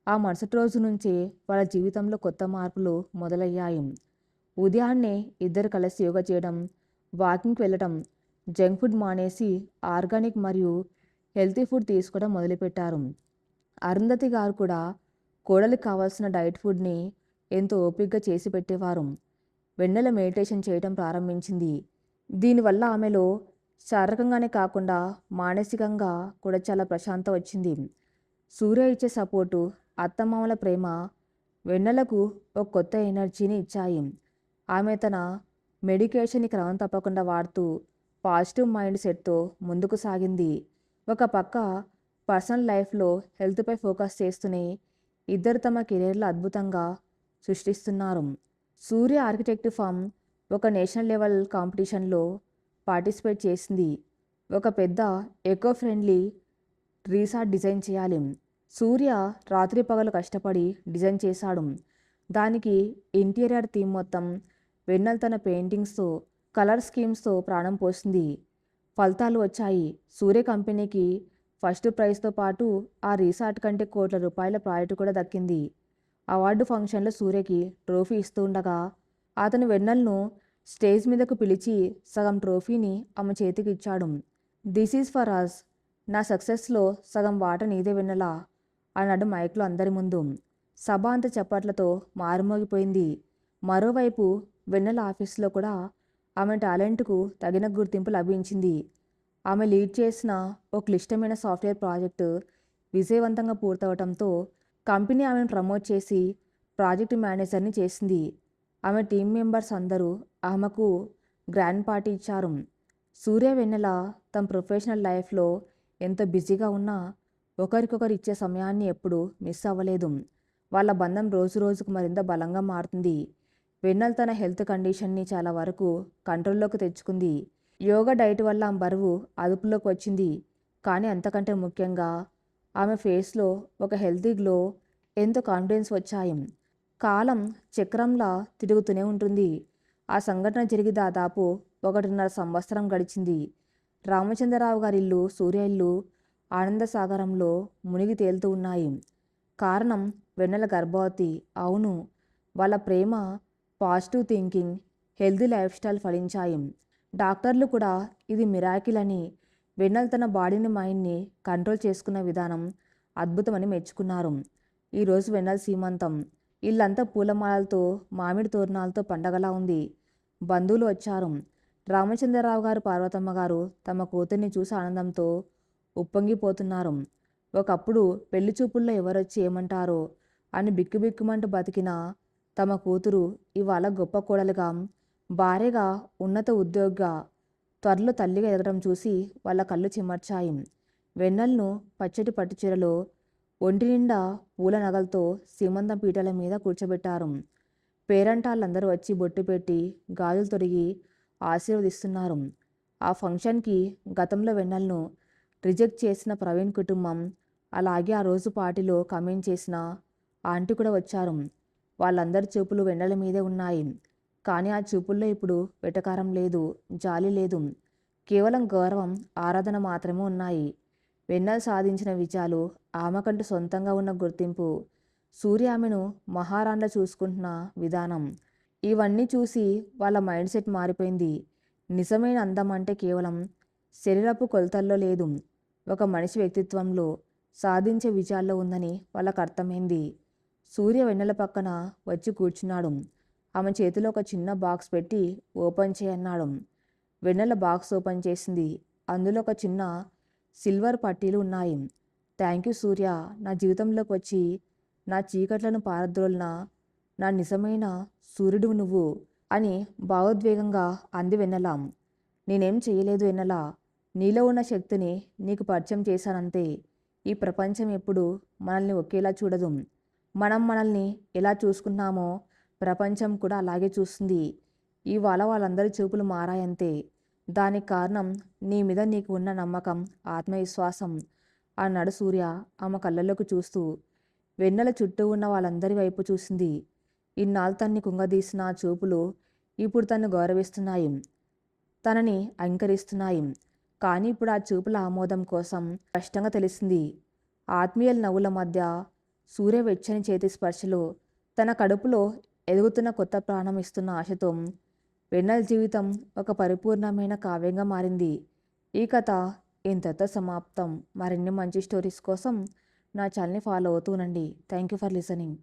ఆ మరుసటి రోజు నుంచే వాళ్ళ జీవితంలో కొత్త మార్పులు మొదలయ్యాయి. ఉదయాన్నే ఇద్దరు కలిసి యోగా చేయడం, వాకింగ్కి వెళ్ళటం, జంక్ ఫుడ్ మానేసి ఆర్గానిక్ మరియు హెల్తీ ఫుడ్ తీసుకోవడం మొదలుపెట్టారు. అరుంధతి గారు కూడా కోడలికి కావాల్సిన డైట్ ఫుడ్ని ఎంతో ఓపికగా చేసి పెట్టేవారు. వెన్నెల మెడిటేషన్ చేయడం ప్రారంభించింది. దీనివల్ల ఆమెలో శారీరకంగానే కాకుండా మానసికంగా కూడా చాలా ప్రశాంతత వచ్చింది. సూర్య ఇచ్చే సపోర్టు, అత్తమామల ప్రేమ వెన్నెలకు ఒక కొత్త ఎనర్జీని ఇచ్చాయి. ఆమె తన మెడికేషన్ని క్రమం తప్పకుండా వాడుతూ పాజిటివ్ మైండ్ సెట్తో ముందుకు సాగింది. ఒక పక్క పర్సనల్ లైఫ్లో హెల్త్పై ఫోకస్ చేస్తూనే ఇద్దరు తమ కెరీర్లో అద్భుతంగా సృష్టిస్తున్నారు. సూర్య ఆర్కిటెక్ట్ ఫర్మ్ ఒక నేషనల్ లెవెల్ కాంపిటీషన్లో పార్టిసిపేట్ చేసింది. ఒక పెద్ద ఎకో ఫ్రెండ్లీ రిసార్ట్ డిజైన్ చేయాలి. సూర్య రాత్రి పగలు కష్టపడి డిజైన్ చేశాడు. దానికి ఇంటీరియర్ థీమ్ మొత్తం వెన్నెల తన పెయింటింగ్స్తో, కలర్ స్కీమ్స్తో ప్రాణం పోసింది. ఫలితాలు వచ్చాయి. సూర్య కంపెనీకి ఫస్ట్ ప్రైజ్తో పాటు ఆ రిసార్ట్ కంటే కోట్ల రూపాయల ప్రాజెక్టు కూడా దక్కింది. అవార్డు ఫంక్షన్లో సూర్యకి ట్రోఫీ ఇస్తూ ఉండగా అతను వెన్నెలను స్టేజ్ మీదకు పిలిచి సగం ట్రోఫీని ఆమె చేతికి ఇచ్చాడు. దిస్ ఈజ్ ఫర్ అస్, నా సక్సెస్లో సగం వాట నీదే వెన్నెల అన్నాడు మైక్లో అందరి ముందు. సభ అంత చప్పట్లతో మారుమోగిపోయింది. మరోవైపు వెన్నెల ఆఫీసులో కూడా ఆమె టాలెంట్కు తగిన గుర్తింపు లభించింది. ఆమె లీడ్ చేసిన ఒక క్లిష్టమైన సాఫ్ట్వేర్ ప్రాజెక్టు విజయవంతంగా పూర్తవడంతో కంపెనీ ఆమెను ప్రమోట్ చేసి ప్రాజెక్ట్ మేనేజర్ని చేసింది. ఆమె టీం మెంబర్స్ అందరూ ఆమెకు గ్రాండ్ పార్టీ ఇచ్చారు. సూర్య వెన్నెల తమ ప్రొఫెషనల్ లైఫ్లో ఎంత బిజీగా ఉన్నా ఒకరికొకరు ఇచ్చే సమయాన్ని ఎప్పుడూ మిస్ అవ్వలేదు. వాళ్ళ బంధం రోజు రోజుకు మరింత బలంగా మారుతుంది. వెన్నెల తన హెల్త్ కండిషన్ని చాలా వరకు కంట్రోల్లోకి తెచ్చుకుంది. యోగా డైట్ వల్ల ఆమె బరువు అదుపులోకి వచ్చింది. కానీ అంతకంటే ముఖ్యంగా ఆమె ఫేస్లో ఒక హెల్తీ గ్లో, ఎంతో కాన్ఫిడెన్స్ వచ్చాయి. కాలం చక్రంలా తిరుగుతూనే ఉంటుంది. ఆ సంఘటన జరిగి దాదాపు 1.5 సంవత్సరం గడిచింది. రామచంద్రరావు గారి ఇల్లు, సూర్య ఇల్లు ఆనందసాగరంలో మునిగి తేలుతూ ఉన్నాయి. కారణం వెన్నెల గర్భవతి. అవును, వాళ్ళ ప్రేమ, positive thinking, healthy lifestyle ఫలించాయి. డాక్టర్లు కూడా ఇది మిరాకిల్ అని, వెన్నెల తన బాడీని మైండ్ని కంట్రోల్ చేసుకున్న విధానం అద్భుతమని మెచ్చుకున్నారు. ఈరోజు వెన్నెల సీమంతం. ఇల్లంతా పూలమాలలతో, మామిడి తోరణాలతో పండగలా ఉంది. బంధువులు వచ్చారు. రామచంద్రరావు గారు, పార్వతమ్మ గారు తమ కూతుర్ని చూసి ఆనందంతో ఉప్పొంగిపోతున్నారు. ఒకప్పుడు పెళ్లి చూపుల్లో ఎవరొచ్చి ఏమంటారో అని బిక్కుబిక్కుమంటూ బతికిన తమ కూతురు ఇవాళ గొప్ప కోడలుగా, భార్యగా, ఉన్నత ఉద్యోగిగా, త్వరలో తల్లిగా ఎదగడం చూసి వాళ్ళ కళ్ళు చిమ్మర్చాయి. వెన్నెలను పచ్చటి పట్టుచీరలో ఒంటి నిండా పూల నగలతో సీమంతం పీటల మీద కూర్చోబెట్టారు. పేరంటాళ్ళందరూ వచ్చి బొట్టు పెట్టి గాజులు తొడిగి ఆశీర్వదిస్తున్నారు. ఆ ఫంక్షన్కి గతంలో వెన్నెలను రిజెక్ట్ చేసిన ప్రవీణ్ కుటుంబం, అలాగే ఆ రోజు పార్టీలో కమెంట్ చేసిన ఆంటీ కూడా వచ్చారు. వాళ్ళందరి చూపులు వెన్నెల మీదే ఉన్నాయి. కానీ ఆ చూపుల్లో ఇప్పుడు వెటకారం లేదు, జాలి లేదు. కేవలం గౌరవం, ఆరాధన మాత్రమే ఉన్నాయి. వెన్నెల సాధించిన విజయాలు, ఆమెకంటూ సొంతంగా ఉన్న గుర్తింపు, సూర్య ఆమెను మహారాణిలా చూసుకుంటున్న విధానం, ఇవన్నీ చూసి వాళ్ళ మైండ్ సెట్ మారిపోయింది. నిజమైన అందం అంటే కేవలం శరీరపు కొలతల్లో లేదు, ఒక మనిషి వ్యక్తిత్వంలో, సాధించే విజయాల్లో ఉందని వాళ్ళకు అర్థమైంది. సూర్య వెన్నెల పక్కన వచ్చి కూర్చున్నాడు. ఆమె చేతిలో ఒక చిన్న బాక్స్ పెట్టి ఓపెన్ చేయన్నాడు. వెన్నెల బాక్స్ ఓపెన్ చేసింది. అందులో ఒక చిన్న సిల్వర్ పట్టీలు ఉన్నాయి. థ్యాంక్ యూ సూర్య, నా జీవితంలోకి వచ్చి నా చీకట్లను పారద్రోలిన నా నిజమైన సూర్యుడు నువ్వు అని భావోద్వేగంగా అంది వెన్నెల. నేనేం చేయలేదు వెన్నెల, నీలో ఉన్న శక్తిని నీకు పరిచయం చేశానంతే. ఈ ప్రపంచం ఎప్పుడు మనల్ని ఒకేలా చూడదు. మనం మనల్ని ఎలా చూసుకుంటున్నామో ప్రపంచం కూడా అలాగే చూస్తుంది. ఇవాళ వాళ్ళందరి చూపులు మారాయంతే. దానికి కారణం నీ మీద నీకు ఉన్న నమ్మకం, ఆత్మవిశ్వాసం అన్నాడు సూర్య ఆమె కళ్ళల్లోకి చూస్తూ. వెన్నెల చుట్టూ ఉన్న వాళ్ళందరి వైపు చూసింది. ఇన్నాళ్ళు తన్ని కుంగదీసిన ఆ చూపులు ఇప్పుడు తన్ను గౌరవిస్తున్నాయి, తనని అంకరిస్తున్నాయి. కానీ ఇప్పుడు ఆ చూపుల ఆమోదం కోసం స్పష్టంగా తెలిసింది. ఆత్మీయుల నవ్వుల మధ్య సూర్య వెచ్చని చేతి స్పర్శలో తన కడుపులో ఎదుగుతున్న కొత్త ప్రాణం ఇస్తున్న ఆశతో వెన్నెల జీవితం ఒక పరిపూర్ణమైన కావ్యంగా మారింది. ఈ కథ ఇంతతో సమాప్తం. మరిన్ని మంచి స్టోరీస్ కోసం నా ఛానల్ని ఫాలో అవుతూ ఉండండి. Thank you for listening.